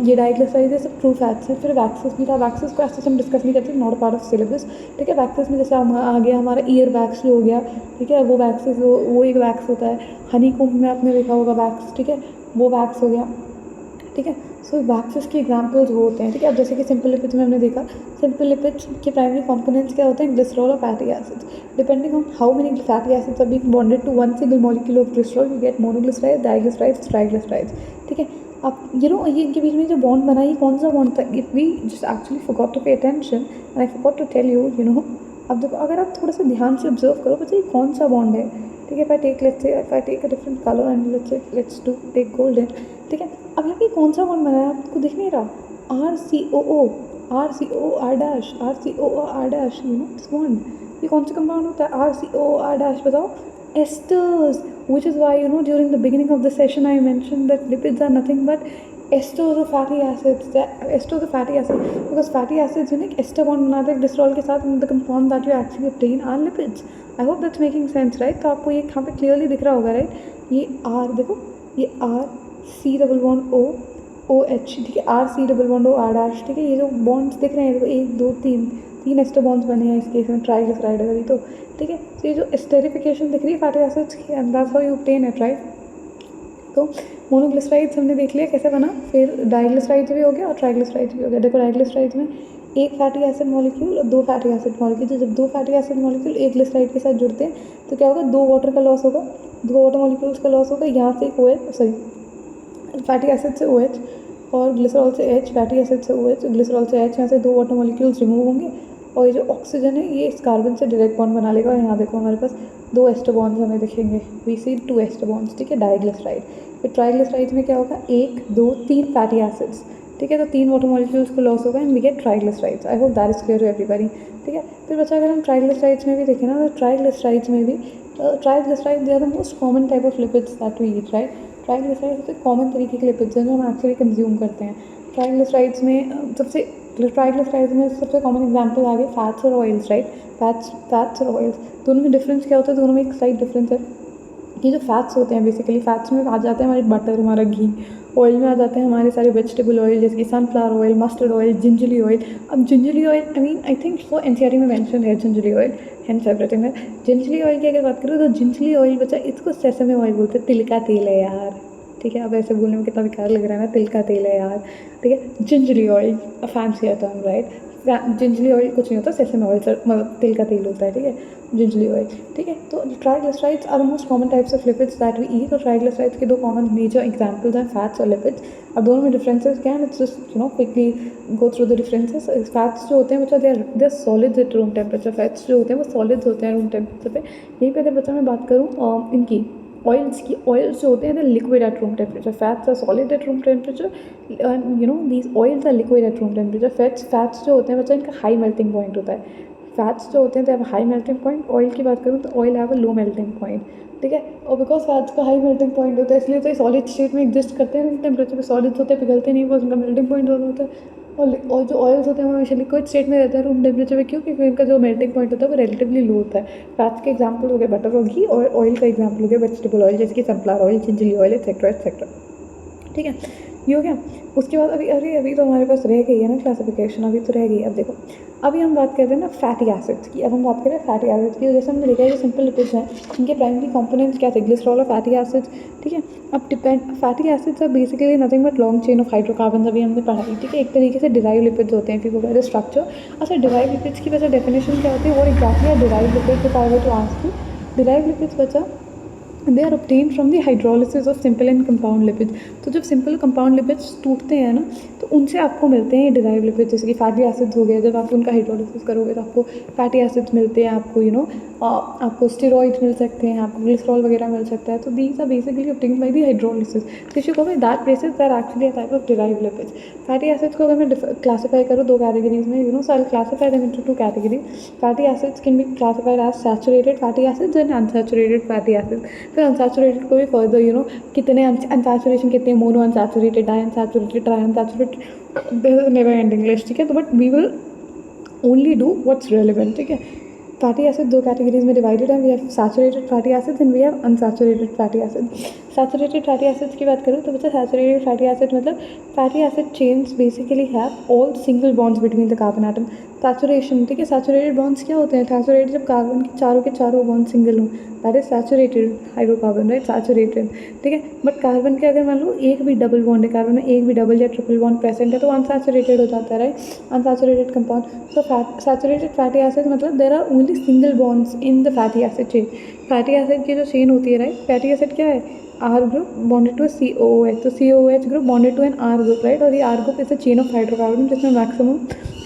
ये डाइग्लिसराइड, सब ट्रू फैट्स हैं। फिर वैक्सेस भी था, वैक्सेस को ऐसे हम डिस्कस नहीं करते, नॉट पार्ट ऑफ सिलेबस, ठीक है। वैक्सेस में जैसे आ गया हमारा ईयर वैक्स जो हो गया, ठीक है, वो वैक्सेस वो एक वैक्स होता है। हनी कोम्ब में आपने देखा होगा वैक्स, ठीक है, वो वैक्स हो गया, ठीक है। सो वैक्सेस के एग्जाम्पल्स वो होते हैं, ठीक है। अब जैसे कि सिंपल लिपिड्स में हमने देखा, सिंपल लिपिड्स के प्राइमरी कंपोनेंट्स क्या होते हैं, ग्लिसरॉल और fatty acids. Depending on how many fatty acids are being bonded to one single molecule of glycerol, you get monoglyceride, diglycerides, triglycerides, ठीक है। अब ये इनके बीच में जो बॉन्ड बना, ये कौन सा बॉन्ड था, if we just actually forgot to pay attention and I forgot to tell you, अब देखो, अगर आप थोड़ा सा ध्यान से ऑब्जर्व करो बच्चे, ये कौन सा बॉन्ड है, ठीक है। If I take a different colour and let's do take golden, ठीक है। अब यहाँ पे कौन सा बॉन्ड बनाया आपको दिख नहीं रहा, RCOO R dash, this bond, ये कौन सा कंपाउंड होता है, RCOO, बताओ, asters, which is why during the beginning of the session I mentioned that lipids are nothing but esters of fatty acids. Esters of fatty acids, because fatty acids एक ester bond बनाते हैं glycerol के साथ, and the compound that you actually obtain are lipids. I hope that's making sense, right? तो आपको ये यहाँ पे क्लियरली दिख रहा होगा, राइट। ये R देखो, ये R C double bond O OH, ठीक है, R C double bond O R dash, ठीक है। ये जो बॉन्ड्स दिख रहे हैं देखो, एक दो तीन एस्टर बॉन्ड्स बने हैं इस केस में, ट्राइग्लिसराइड अभी तो, ठीक है। तो ये जो एस्टेरिफिकेशन दिख रही है फैटी एसिड्स की, and that's how you obtain it, right. तो मोनोग्लिसराइड्स हमने देख लिया कैसे बना, फिर डाइग्लिसराइड्स भी हो गया और ट्राइग्लिसराइड्स भी हो गया। देखो डाइग्लिसराइड्स में एक फैटी एसिड मॉलिक्यूल और दो फैटी एसिड मॉलिक्यूल, तो जब दो फैटी एसिड मॉलिक्यूल एक ग्लिसराइड के साथ जुड़ते हैं तो क्या होगा, दो वाटर का लॉस होगा, दो वाटर मॉलिक्यूल्स का लॉस होगा, यहाँ से एक OH, सॉरी फैटी एसिड से OH और ग्लिसरॉल से H, फैटी एसिड से OH, ग्लिसरॉल से H, यहाँ से 2 वाटर मॉलिक्यूल्स रिमूव होंगे और ये जो ऑक्सीजन है ये इस कार्बन से डायरेक्ट बॉन्ड बना लेगा और यहाँ देखो हमारे पास 2 एस्टर बॉन्ड्स हमें दिखेंगे, वी सी 2 एस्टर बॉन्ड्स, ठीक है, डाइग्लिसराइड। फिर ट्राइग्लिसराइड में क्या होगा, 1 2 3 फैटी एसिड्स, ठीक है, तो 3 वाटर मॉलिक्यूल्स को लॉस होगा and we get triglycerides. I hope that is clear to everybody, ठीक है। फिर बच्चा अगर हम ट्राइग्लिसराइड्स में भी देखें ना, तो ट्राइग्लिसराइड्स में भी triglyceride they are the most common type of lipids that we eat, right. Triglyceride सबसे कॉमन तरीके के लिपिड्स हैं जो हम एक्चुअली कंज्यूम करते हैं। ट्राइग्लिसराइड्स में ट्राइग्लिसराइड्स में सबसे कॉमन एग्जांपल आ गए फैट्स और ऑयल्स, राइट। फैट्स और ऑयल्स दोनों में डिफरेंस क्या होता है, दोनों में एक स्लाइट डिफरेंस है कि जो फैट्स होते हैं बेसिकली फैट्स में आ जाते हैं हमारे बटर, हमारा घी। ऑयल में आ जाते हैं हमारे सारे वेजिटेबल ऑयल जैसे कि sunflower oil, mustard oil, gingelly oil. अब जिंजली ऑयल आई थिंक वो NCERT में मेंशन है जिंजली ऑयल, हेंस एवरीथिंग है। जिंजली ऑयल की अगर बात करूँ तो जिंजली ऑयल बच्चा इसको सेसमे ऑयल बोलते हैं, तिल का तेल है यार, ठीक है। अब ऐसे बोलने में कितना बेकार लग रहा है ना, तिल का तेल है यार, ठीक है। Gingelly oil a fancy term, right. Gingelly oil कुछ नहीं होता, सेसमे ऑयल मतलब तिल का तेल होता है, ठीक है, जिंजली ऑयल, ठीक है। तो triglycerides are the most common types of lipids that we eat, और ट्राइग्लिसराइड्स के 2 कॉमन मेजर एग्जांपल्स हैं फैट्स और लिपिड्स। अब दोनों में डिफरेंसेस क्या है, it's just quickly go through the differences. Fats जो होते हैं बच्चा they are solids at room temperature, fats जो होते हैं वो सॉलिड्स होते हैं रूम टेम्परेचर पे। यहीं पे अगर बच्चा मैं बात करूँ इनकी ऑयल्स जो होते हैं liquid at room temperature, fats are solid at room temperature, these oils are liquid at room temperature. Fats जो होते हैं बच्चा इनका हाई मेल्टिंग पॉइंट होता है, फैट्स जो होते हैं they have high melting point. Oil की बात करूँ तो oil have a low melting point, ठीक है। और बिकॉज फैट्स का हाई मेल्टिंग पॉइंट होता है इसलिए तो ये सॉलिड स्टेट में एग्जिस्ट करते हैं रूम टेम्परेचर पे, सॉलिड्स होते हैं पिघलते नहीं, बस उनका मेल्टिंग पॉइंट होता है। और जो ऑयल्स होते हैं वो हमेशा लिक्विड स्टेट में रहते हैं रूम टेम्परेचर पे, क्यों, क्योंकि इनका जो मेल्टिंग पॉइंट होता है वो रिलेटिवली लो होता है। फैट्स के एग्जाम्पल हो गए बटर और घी, और ऑयल का एग्जाम्पल हो गया वेजिटेबल ऑयल जैसे कि sunflower oil, gingelly oil, etcetera etcetera, ठीक है। ये हो गया। उसके बाद अभी तो हमारे पास रह गई है ना क्लासिफिकेशन, अभी तो रह गई। अब देखो अभी हम बात करते हैं ना फैटी एसिड्स की। अब हम बात करें फैटी एसिड्स की, जैसे हमने देखा है जो सिंपल लिपिड्स हैं इनके प्राइमरी कंपोनेंट्स क्या थे, ग्लिसरॉल और फैटी एसिड्स, ठीक है। अब fatty acids are basically nothing but long chain of hydrocarbon, अभी हमने पढ़ाई, ठीक है। एक तरीके से डिराइव लिपिड्स होते हैं, if you go by the structure. अच्छा, डिराइव लिपिड्स की वजह डेफिनेशन क्या होती है, वो exactly are derive lipids, if I were to ask you. Derive lipids बचा they are obtained from the hydrolysis of simple and compound lipids. तो जब सिंपल कंपाउंड लिपिड्स टूटते हैं ना तो उनसे आपको मिलते हैं ये डिराइव लिपिड्स, जैसे कि फैटी एसिड्स हो गया, जब आप उनका हाइड्रोलिसिस करोगे तो आपको फैटी एसिड्स मिलते हैं, आपको आपको स्टेरॉइड्स मिल सकते हैं, आपको ग्लिसरॉल वगैरह मिल सकता है। तो these are basically obtained by the hydrolysis. तो if you go by that basis they are actually a type of derive lipids. Fatty acids को अगर मैं क्लासीफाई करूँ 2 कैटेगरीज में, so I will classify them into 2 categories. Fatty acids can be classified as saturated fatty acids and unsaturated fatty acids. फिर unsaturated को भी further कितने unsaturation कितने, mono unsaturated, di unsaturated, try unsaturated, this is never ending list, ठीक है। तो but we will only do what's relevant, ठीक है। फैटी एसिड 2 कैटेगरीज में डिवाइडेड है, we have saturated fatty acids and we have unsaturated fatty acids. Saturated fatty acids की बात करूँ तो बच्चा सैचुरेटेड फैटी एसिड मतलब fatty acid chains basically have all single bonds between the carbon atom. Saturation, ठीक है। Saturated bonds क्या होते हैं, सैचुरेटेड जब कार्बन के चारों बॉन्ड सिंगल हों, that is saturated hydrocarbon, right, saturated, ठीक है। बट कार्बन के अगर मान लो एक भी डबल बॉन्ड है, कार्बन में एक भी डबल या ट्रिपल बॉन्ड प्रेजेंट है तो अनसैचुरेटेड हो जाता है, right, unsaturated compound. So saturated fatty acid मतलब there are only single bonds in the fatty acid chain. Fatty acid की जो चेन होती है, राइट, फैटी एसिड क्या है, R group bonded to a COOH, तो COOH group bonded to an R group, right. और ये R group is a chain of hydrocarbon जिसमें मैक्सिमम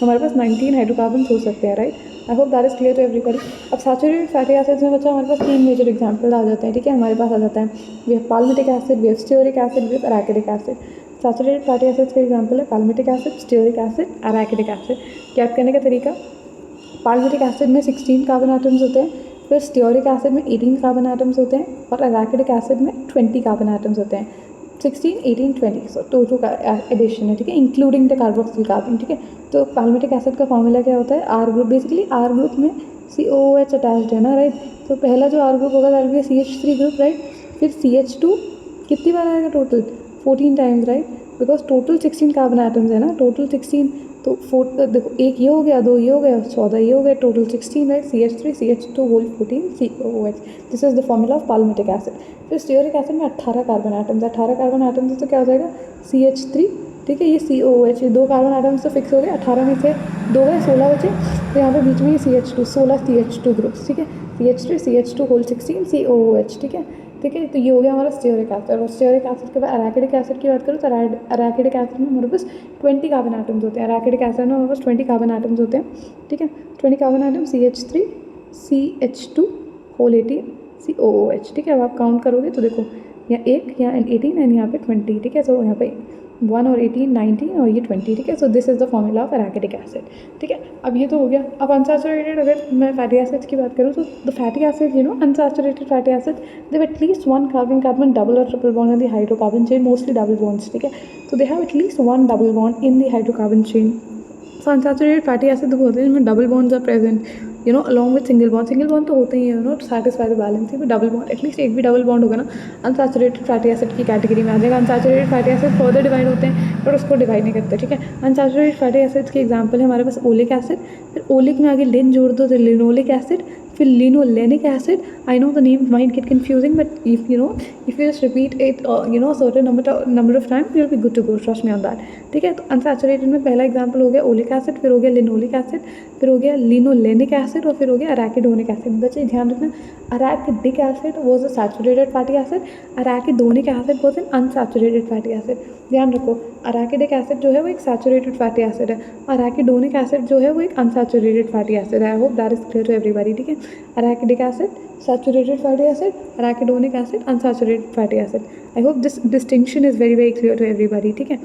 हमारे पास 19 हाइड्रोकार्बन हो सकते हैं, right. I hope that is clear to everybody. अब सैचुरेटेड फैटी एसिड्स में बच्चा हमारे पास 3 मेजर एग्जाम्पल आ जाते हैं, ठीक है। हमारे पास आ जाता है we have palmitic acid, we have stearic acid, we have arachidic acid. Saturated fatty acids का एग्जाम्पल है palmitic acid, stearic acid, arachidic acid. याद करने का तरीका, पाल्मिटिक एसिड में 16 कार्बन एटम्स होते हैं, फिर स्टीयरिक एसिड में 18 कार्बन एटम्स होते हैं, और अराकिडिक एसिड में 20 कार्बन एटम्स होते हैं। 16, 18, 20, सो 2 का एडिशन है, ठीक है, इंक्लूडिंग द कार्बोक्सिल कार्बन, ठीक है। तो पाल्मिटिक एसिड का फॉर्मूला क्या होता है, R group, basically R group में COOH अटैच्ड है ना, राइट। तो पहला जो आर ग्रुप होगा that will be CH3 group, right. फिर CH2 कितनी बार आएगा, total 14 times, right, because total 16 carbon atoms है ना, टोटल 16, तो 4 देखो, एक ये हो गया, 2 ये हो गया, 14 ये हो गया, total 16, right. CH3 CH2 whole 14 COOH, this is the formula of palmitic acid. फिर स्टीयरिक एसिड में 18 कार्बन एटम्स, 18 कार्बन एटम्स तो क्या हो जाएगा CH3, ठीक है, ये COOH, 2 कार्बन एटम्स तो फिक्स हो गए, 18 में से 2 गए, 16 बचे, तो यहाँ पे बीच में ये CH2, 16 CH2 ग्रुप्स, ठीक है, CH3 CH2 होल 16 COOH, ठीक है। ठीक है। तो ये हो गया हमारा स्टीयरिक एसिड। और स्टीयरिक एसिड के बाद अराकिडिक एसिड की बात करूँ तो अराकिडिक एसिड में हमारे पास 20 कार्बन आइटम्स होते हैं। अराकिडिक एसिड में हमारे पास 20 कार्बन आइटम्स होते हैं, ठीक है। 20 carbon atom CH3 CH2 whole 18 COOH, ठीक है। अब आप काउंट करोगे तो देखो यहाँ 1, यहाँ 18 एंड यहाँ पे 20, ठीक है। तो यहाँ पे 1 और 18 19 और ये 20, ठीक है। So this is the formula of arachidic acid, ठीक है। अब ये तो हो गया। अब अनसैचुरेटेड अगर मैं फैटी एसिड्स की बात करूँ तो the fatty acid, you know, unsaturated fatty acid they have at least 1 carbon double और triple bond in the hydrocarbon chain, mostly double bonds, ठीक है। तो they have at least 1 double bond in the hydrocarbon chain. So unsaturated fatty acid होते हैं जिनमें double bonds are present, you know, along with single bond तो होते ही है, you know, to satisfy the balance. ही डबल बॉन्ड, एटलीस्ट एक भी डबल बॉन्ड होगा ना, अनसैचुरेटेड फैटी एसिड की कैटेगरी में आ जाएगा। Unsaturated fatty acid further divide होते हैं पर उसको डिवाइड नहीं करते, ठीक है। अनसैचुरेटेड फैटी एसिड्स के एग्जाम्पल है हमारे पास ओलिक एसिड, फिर ओलिक में आगे लिन जोड़ दो तो लिनोलिक एसिड, फिर linolenic acid. I know the name might get confusing, but if you just repeat it certain number of times, you'll be good to go, trust me on that, ठीक है। तो unsaturated में पहला example हो गया oleic acid, फिर हो गया लिनोलिक एसिड, फिर हो गया लिनोलेनिक एसिड और फिर हो गया अराकिडोनिक एसिड। बच्चे ध्यान रखना, arachidic acid was a saturated fatty acid, arachidonic acid was an unsaturated fatty acid. ध्यान रखो, अराकिडिक एसिड जो है वो एक सैचुरेटेड फैटी एसिड है, अराकिडोनिक एसिड जो है वो एक अनसैचुरेटेड फैटी एसिड है। I hope that is clear to everybody, ठीक है। Arachidic acid saturated fatty acid, arachidonic acid unsaturated fatty acid. I hope this distinction is very clear to everybody, ठीक है।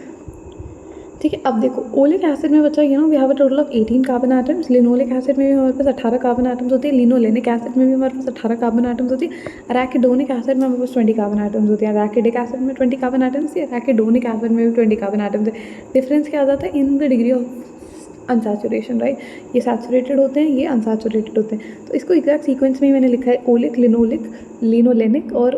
ठीक है, अब देखो ओलिक एसिड में बच्चा we have a total of 18 carbon atoms. Linoleic acid में भी हमारे पास 18 कार्बन आइटम्स होते हैं। लिनोलेनिक एसिड में भी हमारे पास 18 कार्बन आइटम्स होती है। अराकिडोनिक एसिड में हमारे पास 20 कार्बन आइटम्स होती है। अराकिडिक एसिड में 20 कार्बन आइटम्स है, अराकिडोनिक एसिड में भी 20 कार्बन आइटम्स है। डिफरेंस क्या आ जाता है in the degree of unsaturation, right. ये सैचुरेटेड होते हैं, ये अनसैचुरेटेड होते हैं। तो इसको एग्जैक्ट सीक्वेंस में ही मैंने लिखा है, ओलिक, लिनोलिक, लिनोलेनिक और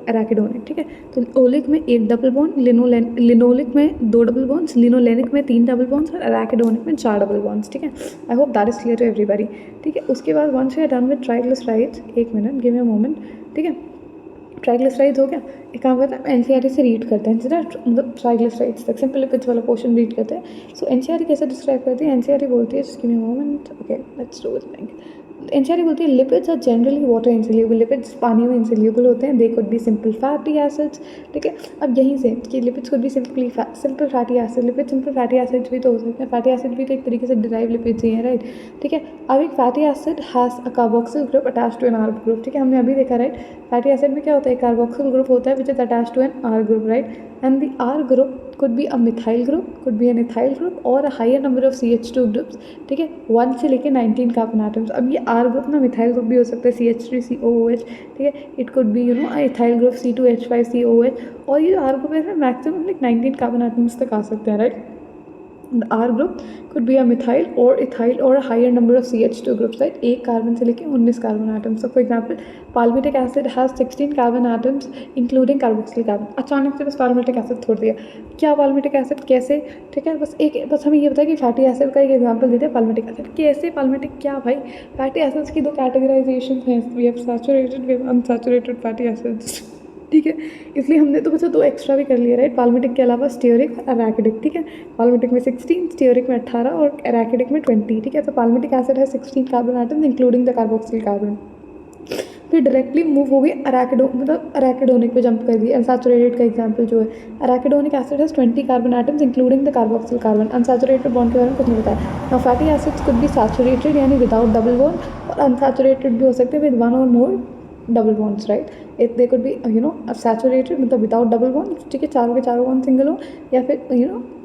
अराकिडोनिक, ठीक है। तो ओलिक में 1 डबल बॉन्ड, लिनोलिक में 2 डबल बॉन्ड्स, लिनोलेनिक में 3 डबल बॉन्ड्स और अराकिडोनिक में 4 डबल बॉन्ड्स, ठीक है। I hope that is clear to everybody, ठीक है। उसके बाद once we are done with triglycerides, 1 minute, give me a moment, ठीक है। ट्राइग्लिसराइड्स हो गया। एक काम करते हैं एनसीईआरटी से रीड करते हैं, मतलब ट्राइग्लिसराइड्स तक सिंपल लिपिड्स वाला पोर्शन रीड करते हैं। सो एनसीईआरटी कैसे डिस्क्राइब करती है, एनसीईआरटी बोलती है, just give me a moment, okay let's do it. NCERT बोलती है lipids are generally water insoluble, lipids पानी में इंसोल्यूबल होते हैं। They could be simple fatty acids, ठीक है। अब यहीं से कि lipids could be simple fatty acid, lipid simple fatty acids भी तो हो सकते हैं। फैटी एसिड भी तो एक तरीके से डिराइव लिपिड्स ही हैं, राइट, ठीक है। अब एक fatty acid has a carboxyl group attach to an R group, ठीक है। हमने अभी देखा, राइट, फैटी एसिड में क्या होता है, कार्बोक्सिल ग्रुप होता है which is attach to an R group, right. And the R group could be a methyl group, could be an ethyl group और a higher number of CH2 groups, ठीक है। 1 से लेके 19 कार्बन आइटम्स। अब ये R group ना methyl group भी हो सकता है, CH3COOH, ठीक है। It could be ethyl group C2H5COOH, और ये जो R ग्रुप है मैक्सिमम 19 कार्बन आइटम्स तक आ सकते हैं, right. The R group could be a methyl or ethyl or a higher number of CH2 groups, right? 1 carbon से लेके 19 carbon atoms. So for example, palmitic acid has 16 carbon atoms including carboxylic carbon। अचानक से बस palmitic acid छोड़ दिया, क्या palmitic acid कैसे, ठीक है। बस हमें ये बताया कि फैटी एसिड का एक एग्जाम्पल देते हैं, palmitic acid कैसे, palmitic क्या भाई। फैटी एसिड्स की 2 कैटेगराइजेशन हैं, we have saturated, we have unsaturated fatty acids, ठीक है। इसलिए हमने तो बच्चा 2 एक्स्ट्रा भी कर लिया, राइट। पाल्मिटिक के अलावा स्टीयरिक और अराकिडिक, ठीक है। पाल्मिटिक में 16, स्टीयरिक में 18 और अराकिडिक में 20, ठीक है। तो पाल्मिटिक एसिड है 16 carbon items including the carboxyl carbon. फिर डायरेक्टली मूव हो गई अराकिडोनिक पे जंप कर दिए। अनसैचुरेटेड का एग्जांपल जो है, अराकिडोनिक एसिड है 20 carbon items including the carboxyl carbon. Unsaturated bond के बारे में कुछ नहीं बताया। Now fatty acids could be saturated यानी विदाउट डबल बॉन्ड, और अनसैचुरेटेड भी हो सकते हैं विद 1 और more double bonds, right. It they could be saturated मतलब विदाउट डबल बॉन्ड, ठीक है। चारों के चारों बॉन्ड सिंगल हो, या फिर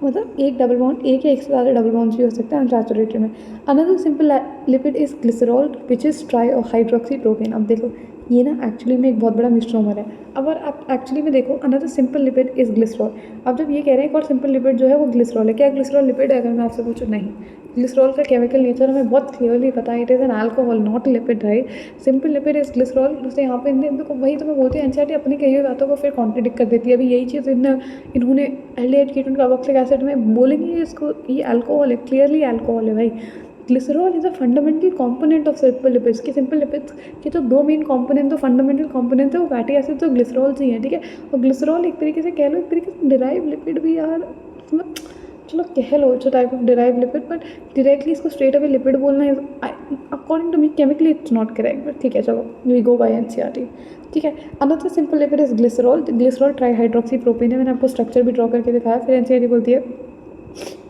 मतलब एक डबल बॉन्ड, एक या एक से ज़्यादा डबल बॉन्ड्स भी हो सकते हैं अनसैचुरेटेड में। Another simple lipid is glycerol which is try और हाइड्रोक्सी प्रोपेन। अब देखो ये ना एक्चुअली में एक बहुत बड़ा मिसनोमर है। अब अगर आप एक्चुअली में देखो, another simple lipid is glycerol. अब जब ये कह रहे हैं एक और सिंपल लिपिड जो है वो ग्लिसरॉल है, क्या ग्लिसरॉल लिपिड है? अगर मैं आपसे पूछूँ, नहीं। ग्लिसरॉल का केमिकल नेचर हमें बहुत क्लियरली पता है, it is an alcohol not lipid, right. Simple lipid is glycerol. उससे यहाँ पे इनको वही तो मैं बोलती हूँ, एनसीईआरटी अपनी कही हुई बातों को फिर कॉन्ट्रडिक्ट कर देती है। अभी यही चीज़ इन्होंने एल्डिहाइड कीटोन कार्बोक्सिलिक एसिड में बोलेंगे, इसको ये अल्कोहल है, क्लियरली अल्कोहल है भाई। Glycerol is a fundamental component of simple lipids. की सिंपल लिपिड्स के जो 2 मेन कंपोनेंट, तो फंडामेंटल कंपोनेंट है वो फैटी एसिड तो ग्लिसरॉल ही है, ठीक है। और ग्लिसरॉल एक तरीके से कह लो, एक तरीके से डिराइव लिपिड भी यार, मतलब चलो कह लो it's a type of derive lipid, but directly इसको स्ट्रेट अवे लिपिड बोलना is according to me chemically it's not correct, but ठीक है चलो वी गो बाय एनसीईआरटी। ठीक है, another simple lipid is glycerol. Glycerol trihydroxy propane है, मैंने आपको स्ट्रक्चर भी ड्रॉ करके दिखाया। फिर एनसीईआरटी बोलती है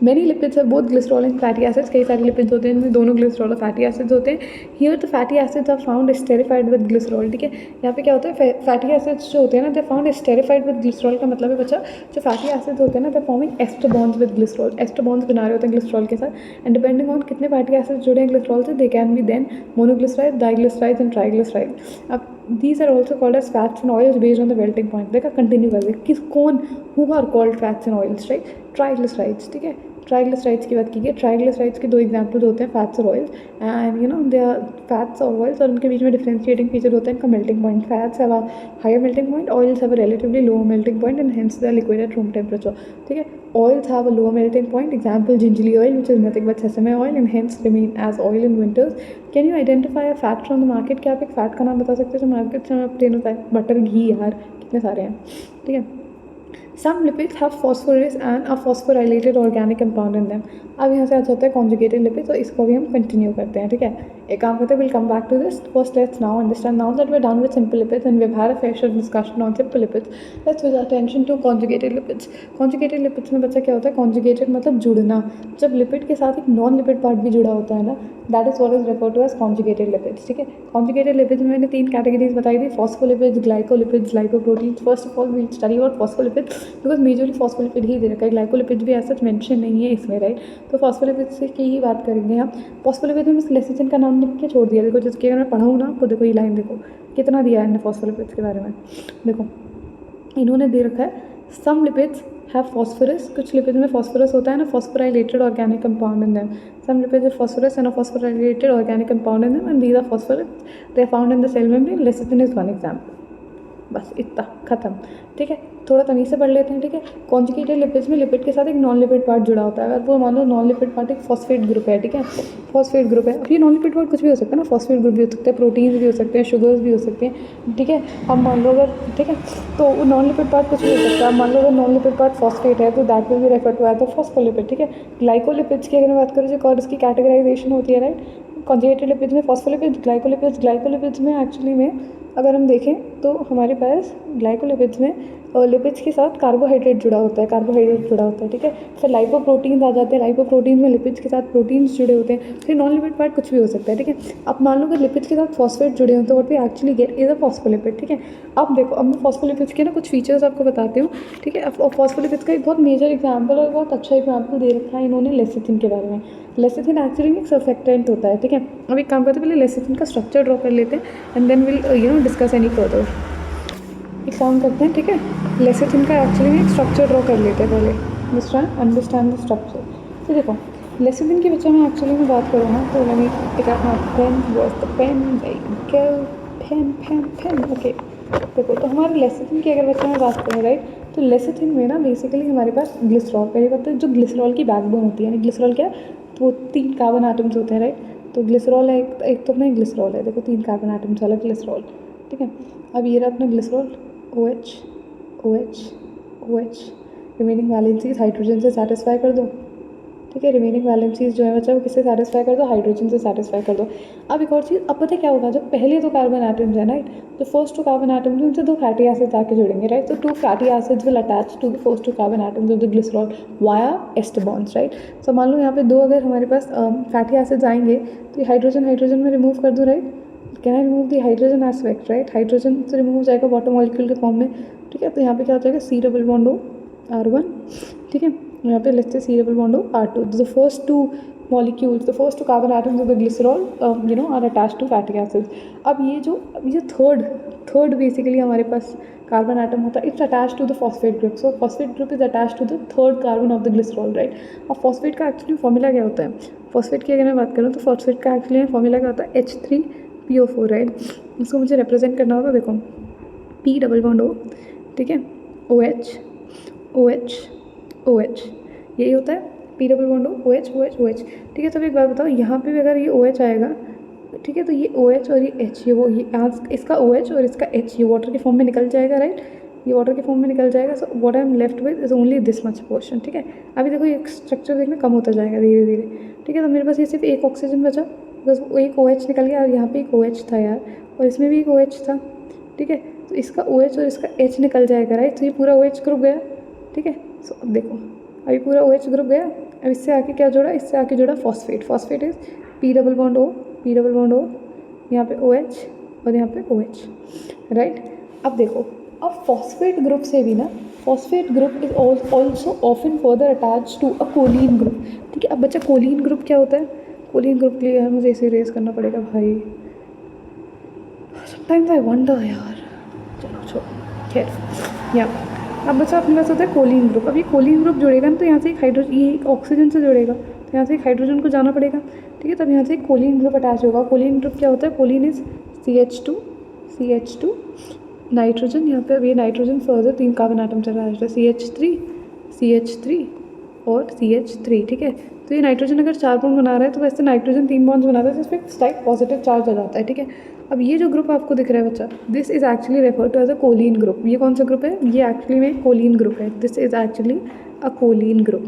मेनी लिपिड्स है both glycerol and fatty acids. कई सारे लिपिड्स होते हैं इनमें दोनों ग्लिसरॉल और फैटी एसिड्स होते हैं। Here the fatty acids are found esterified with glycerol. ठीक है, यहाँ पे क्या होता है, फैटी एसिड्स जो होते हैं ना they found esterified with glycerol का मतलब है बच्चा जो फैटी एसिड्स होते हैं ना they forming ester bonds with glycerol. Ester bonds बना रहे होते हैं ग्लिसरॉल के साथ, एंड डिपेंडिंग ऑन कितने फैटी एसिड्स जुड़े हैं ग्लिसरॉल से they can be then monoglyceride, diglyceride and triglyceride. अब these are also called as fats and oils based on the melting point। देखा कंटिन्यू कर दे किस कौन who are called fats and oils, right? Triglycerides. ठीक है, triglycerides की बात की है। ट्राइग्लिसराइड्स के दो एग्जाम्पल्स होते हैं फैट्स और oils, and you know they are fats और ऑयल्स, और उनके बीच में डिफरेंशिएटिंग फीचर होता है इनका melting point. Fats have a higher melting point, oils have a relatively lower melting point and hence they are liquid at room temperature. ठीक है, oils have a lower melting point, example gingerly oil which is nothing but sesame oil and hence remain as oil in winters। can you identify a fat from the market? क्या आप एक fat का नाम बता सकते हो जो market से ऑब्टेन होता है? बटर, घी, यार कितने सारे हैं। ठीक है, some lipids have phosphorus and a phosphorylated organic compound in them। अब यहाँ से आ जाता है कॉन्जुगेटेड लिपिड, तो इसको भी हम कंटिन्यू करते हैं। ठीक है, एक काम करते हैं, will come back to this. First let's now understand, now that we are done with simple lipids and we have had a fair discussion on simple lipids, let's with attention to conjugated lipids. Conjugated lipids में बच्चा क्या होता है, conjugated मतलब जुड़ना, जब lipid के साथ एक नॉन लिपिड पार्ट भी जुड़ा होता है ना, that is what is refer to as conjugated lipids. ठीक है, कॉन्जुगेटेड लिपिड्स में मैंने 3 कैटेगरीज बताई थी, phospholipids, glycolipids, lipoproteins. First of all we study about phospholipids because majorly phospholipid ही दे रखा है, ग्लाइकोलिपिड्स भी ऐसा मेंशन नहीं है इसमें, राइट? तो फॉस्फोलिपिड्स की ही बात करेंगे हम। फॉस्फोलिपिड में लेसिथिन का नाम लिख के छोड़ दिया, देखो जिसके अगर मैं पढ़ाऊँ ना आपको, देखो ये लाइन देखो कितना दिया है इन्होंने फॉस्फोलिपिड्स के बारे में। देखो इन्होंने दे रखा है सम लिपिड्स हैव फॉस्फोरस, कुछ लिपिड्स में फॉस्फोरस होता है ना, phosphorylated organic compound in them. Some lipids have phosphorus and a phosphorylated organic compound in them and these are phosphorus, they are found in the cell membrane. Lecithin is one example, बस इतना खत्म। ठीक है, थोड़ा तमीज़ से पढ़ लेते हैं। ठीक है, कॉन्जुगेटेड लिपिड्स में लिपिड के साथ एक नॉन लिपिड पार्ट जुड़ा होता है। अगर वो मान लो नॉन लिपिड पार्ट एक फॉस्फेट ग्रुप है, ठीक है, फॉस्फेट ग्रुप है। अब ये नॉन लिपिड पार्ट कुछ भी हो सकता है ना, फॉस्फेट ग्रुप भी हो सकते हैं, प्रोटीन्स भी हो सकते हैं, शुगर्स भी हो सकते हैं। ठीक है, अब मान लो अगर, ठीक है, तो वो नॉन लिपिड पार्ट कुछ भी हो सकता है। अब मान लो अगर नॉन लिपिड पार्ट फॉस्फेट है तो that will be refer to as the phospholipid. ठीक है, ग्लाइकोलिपिड्स की अगर मैं बात करूँ जो और इसकी कैटेगराइजेशन होती है, राइट? कॉन्जुगेटेड लिपिड्स में फॉस्फोलिपिड्स, ग्लाइकोलिपिड्स में एक्चुअली में अगर हम देखें तो हमारे पास ग्लाइकोलिपिड्स में लिपिड्स के साथ कार्बोहाइड्रेट जुड़ा होता है। ठीक है, फिर लाइपोप्रोटीन्स आ जाते हैं, लाइपोप्रोटीन्स में लिपिड्स के साथ प्रोटीन्स जुड़े होते हैं। फिर नॉन लिपिड पार्ट कुछ भी हो सकता है। ठीक है, अब मान लो अगर लिपिड्स के साथ फॉस्फेट जुड़े हों तो what we actually get is a phospholipid. ठीक है, अब देखो, अब मैं फॉस्फोलिपिड्स के ना कुछ फीचर्स आपको बताती हूँ। ठीक है, अब फॉस्फोलिपिड्स का एक बहुत मेजर एग्जाम्पल और बहुत अच्छा एग्जाम्पल दे रखा है इन्होंने लेसिथिन के बारे में। लेसिथिन एक्चुअली एक सर्फेक्टेंट होता है। ठीक है, अब एक काम करते हैं, पहले लेसिथिन का स्ट्रक्चर ड्रॉ कर लेते हैं and then will discuss any further. एक काम करते हैं, ठीक है, लेसिथिन का एक्चुअली में एक स्ट्रक्चर ड्रॉ कर लेते हैं पहले, अंडरस्टैंड द स्ट्रक्चर। तो देखो लेसिथिन के बच्चे में एक्चुअली में बात करूँ ना तो मैंने pick up my pen, was the pen okay. देखो तो हमारे लेसिथिन की अगर बच्चे में बात करें, राइट, तो लेसिथिन में ना बेसिकली हमारे पास ग्लिसरॉल, पहले बात है जो ग्लिसरॉल की बैकबोन होती है, ग्लिसरॉल क्या, तो 3 कार्बन एटम्स होते हैं, राइट? तो ग्लिसरॉल है एक तो अपना ग्लिसरॉल है, देखो 3 कार्बन एटम्स वाला ग्लिसरॉल। ठीक है, अब ये रहा अपना glycerol, OH, remaining valencies hydrogen से सेटिस्फाई कर दो। ठीक है, रिमेनिंग वैलेंसीज जो है बच्चा वो किससे सेटिस्फाई कर दो, हाइड्रोजन से सेटिस्फाई कर दो। अब एक और चीज़, अब पता है क्या होगा, जब पहले 2 कार्बन एटम्स है, राइट, तो फर्स्ट 2 कार्बन एटम्स उनसे 2 फैटी एसिड्स आके जुड़ेंगे, राइट? तो 2 fatty acids will attach to the first 2 carbon atoms of the glycerol via ester bonds, right? So मान लो यहाँ पे 2 अगर हमारे पास फैटी एसिड्स आएंगे तो ये हाइड्रोजन में रिमूव कर दूँ, right? Can I remove the hydrogen aspect, right? Hydrogen से रिमूव हो जाएगा वाटर मॉलिक्यूल के फॉर्म में। ठीक है, तो यहाँ पे क्या हो जाएगा, C double bond O R1। ठीक है, यहाँ पे let's say C double bond O R2। The first 2 molecules, the first 2 carbon atoms of the glycerol are attached to fatty acids। अब ये थर्ड बेसिकली हमारे पास कार्बन आइटम होता है, it's attach to the phosphate group. So phosphate group is attach to the third carbon of the glycerol, right? अब phosphate का actually formula क्या होता है, फॉस्फेट की अगर मैं बात करूँ तो फॉस्फेट का एक्चुअली फॉर्मूला क्या होता है, H3PO4, राइट? इसको मुझे रिप्रेजेंट करना होगा, देखो P डबल बॉन्ड O, ठीक है, OH यही होता है, P डबल बॉन्ड OH। ठीक है, तो एक बात बताओ, यहाँ पे भी अगर ये OH आएगा, ठीक है, तो ये OH और ये H, ये आज इसका OH और इसका H ये वाटर के फॉर्म में निकल जाएगा, राइट? ये वाटर के फॉर्म में निकल जाएगा. So what I am left with is only this much portion. ठीक है, अभी देखो ये स्ट्रक्चर देखना कम होता जाएगा धीरे धीरे. ठीक है, तो मेरे पास ये सिर्फ एक ऑक्सीजन बचा, बस वो एक OH निकल गया, और यहाँ पे एक OH था यार, और इसमें भी एक OH था. ठीक है, तो इसका OH और इसका H निकल जाएगा राइट. तो ये पूरा OH ग्रुप गया. ठीक है, सो अब देखो अभी पूरा OH ग्रुप गया. अब इससे आके क्या जोड़ा, इससे आके जोड़ा phosphate. Phosphate is P double bond O, P double bond O, यहाँ पे OH और यहाँ पे OH राइट. अब देखो, अब फॉस्फेट ग्रुप से भी ना, phosphate group is also often further attach to a choline group. ठीक है, अब बच्चा कोलिन ग्रुप क्या होता है? कोलिन ग्रुप के लिए यार मुझे इसे रेस करना पड़ेगा भाई, समटाइम्स आई वंडर यार. चलो छोड़ो, खैर या अब बच्चा अपने पास होता है कोलिन ग्रुप. अब ये कोलिन ग्रुप जुड़ेगा ना, तो यहाँ से एक हाइड्रोजन, ये एक ऑक्सीजन से जुड़ेगा, तो यहाँ से एक हाइड्रोजन को जाना पड़ेगा. ठीक है, तब यहाँ से एक कोलिन ग्रुप अटैच होगा. कोलिन ग्रुप क्या होता है? Choline is CH2 nitrogen. यहाँ पे अब ये नाइट्रोजन फर्दर 3 कार्बन आटम चल रहा है, CH3 और CH3. ठीक है, तो ये नाइट्रोजन अगर 4 बॉन्ड बना रहा है, तो वैसे नाइट्रोजन 3 बॉन्ड्स बना रहा है, तो इसमें स्लाइट पॉजिटिव चार्ज आ जाता है. ठीक है, अब ये जो ग्रुप आपको दिख रहा है बच्चा, this is actually refer to as a choline group. ये कौन सा ग्रुप है? ये एक्चुअली में कोलिन ग्रुप है. This is actually a choline group.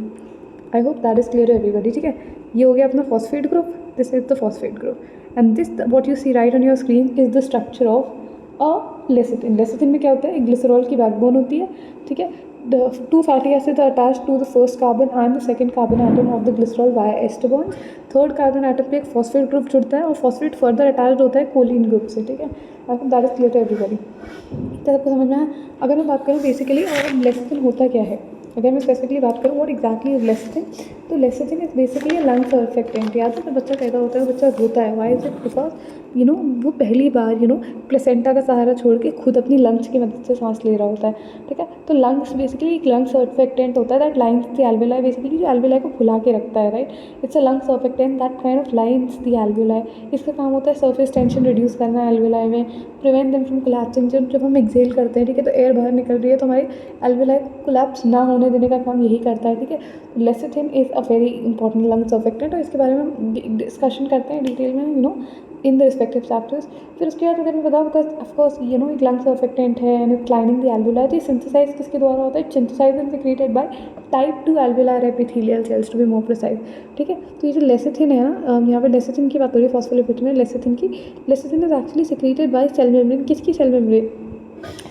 I hope that is clear to everybody. ठीक है, ये हो गया अपना phosphate group. This is the phosphate group, and this what you see right on your screen is the structure of a lecithin. Lecithin में क्या होता है? एक ग्लिसरॉल की बैकबोन होती है. ठीक है, the 2 fatty acids are attached to the first carbon and the second carbon atom of the glycerol via ester bonds. Third carbon atom पे एक फॉस्फेट ग्रुप जुड़ता है, और फॉस्फेट फर्दर अटैच्ड होता है कोलिन ग्रुप से. ठीक है, I hope that is clear to everybody. तो आपको समझ में आया. अगर मैं बात करूँ बेसिकली लेसिथिन होता क्या है, अगर मैं स्पेसिफिकली बात करूँ व्हाट एग्जैक्टली इज लेसिथिन, तो lecithin is basically a lung surfactant. याद है, तो बच्चा पैदा होता है, बच्चा रोता है. Y is it? बिकॉज वो पहली बार प्लेसेंटा का सहारा छोड़ के खुद अपनी लंग्स की मदद से सांस ले रहा होता है. ठीक है, तो लंग्स बेसिकली एक लंग सर्फेक्टेंट होता है that lines the alveoli, basically जो एल्वेलाई को फुला के रखता है right. It's a lung surfactant that kind of lines the alveoli. इसका काम होता है सरफेस टेंशन रिड्यूस करना एल्वेलाई में, प्रिवेंट देम फ्रॉम कोलैप्सिंग. जब हम एक्सेल करते हैं, ठीक है, तो एयर बाहर निकल रही है, तो हमारी एल्वेलाई को कोलैप्स ना होने देने का काम यही करता है. ठीक है, lecithin is a very important lung surfactant, और इसके बारे में हम डिस्कशन करते हैं डिटेल में इन द रिस्पेक्टिव चैप्टर्स. फिर उसके बाद अगर मैं बताऊँ, बिकॉज ऑफकोर्स एक लंग सर्फेक्टेंट है and it's lining the alveoli, तो ये सिंथेसाइज किसके द्वारा होता है? Synthesize and secreted by type 2 alveolar epithelial cells to be more precise. ठीक है, तो ये जो लेसिथिन है ना, यहाँ पे लेसिथिन की बात हो रही है फॉस्फोलिपिड में. Lecithin is actually secreted by cell membrane. किसकी cell membrane?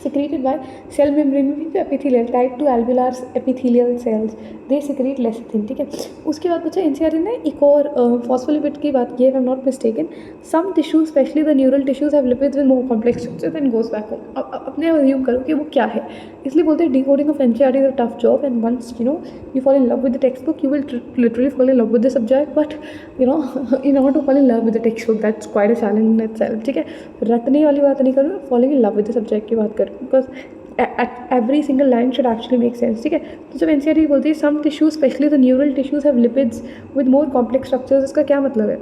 secreted by cell membrane में भी epithelial type 2 alveolar epithelial cells they secrete lecithin. ठीक है, उसके बाद बच्चा एनसीईआरटी ने एक और फॉस्फोलिपिड की बात की है, if I'm not mistaken. some tissues especially the neural tissues have lipids with more complex structures and goes back home. अब अपने अज्यूम करो कि वो क्या है, इसलिए बोलते हैं decoding of NCERT is a tough job, and once you fall in love with the textbook, you will literally fall in love with the subject, but in order to fall in love with the textbook, that's quite a challenge in itself. ठीक है, रटने वाली बात नहीं करूँ, falling in love with the subject की बात करूँ, because every single line should actually make sense. ठीक है, तो जब एनसीईआरटी बोलती है some tissues especially the neural tissues have lipids with more complex structures, इसका क्या मतलब है?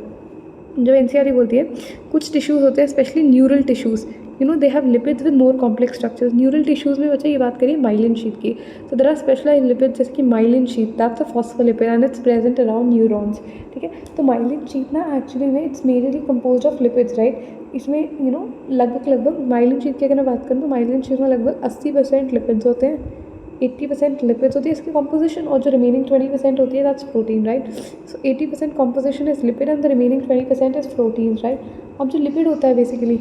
जब एनसीईआरटी बोलती है कुछ टिश्यूज़ होते हैं specially neural tissues, they have lipids with more complex structures. Neural tissues में बच्चा ये बात करिए माइलिन शीट की, तो देयर आर स्पेशलाइज्ड लिपिड्स जैसे कि myelin sheath, that's a phospholipid and it's present around neurons. ठीक है, तो माइलिन शीट ना एक्चुअली में it's majorly composed of lipids right. इसमें लगभग माइलिन शीट की अगर मैं बात करूँ तो माइलिन शीट में लगभग 80% लिपिड्स होते हैं, 80% लिपिड्स होती है इसकी कॉम्पोजिशन, और जो रिमेनिंग 20% होती है that's protein right. So 80% composition is lipid and the remaining 20% is protein right. अब जो लिपिड होता है बेसिकली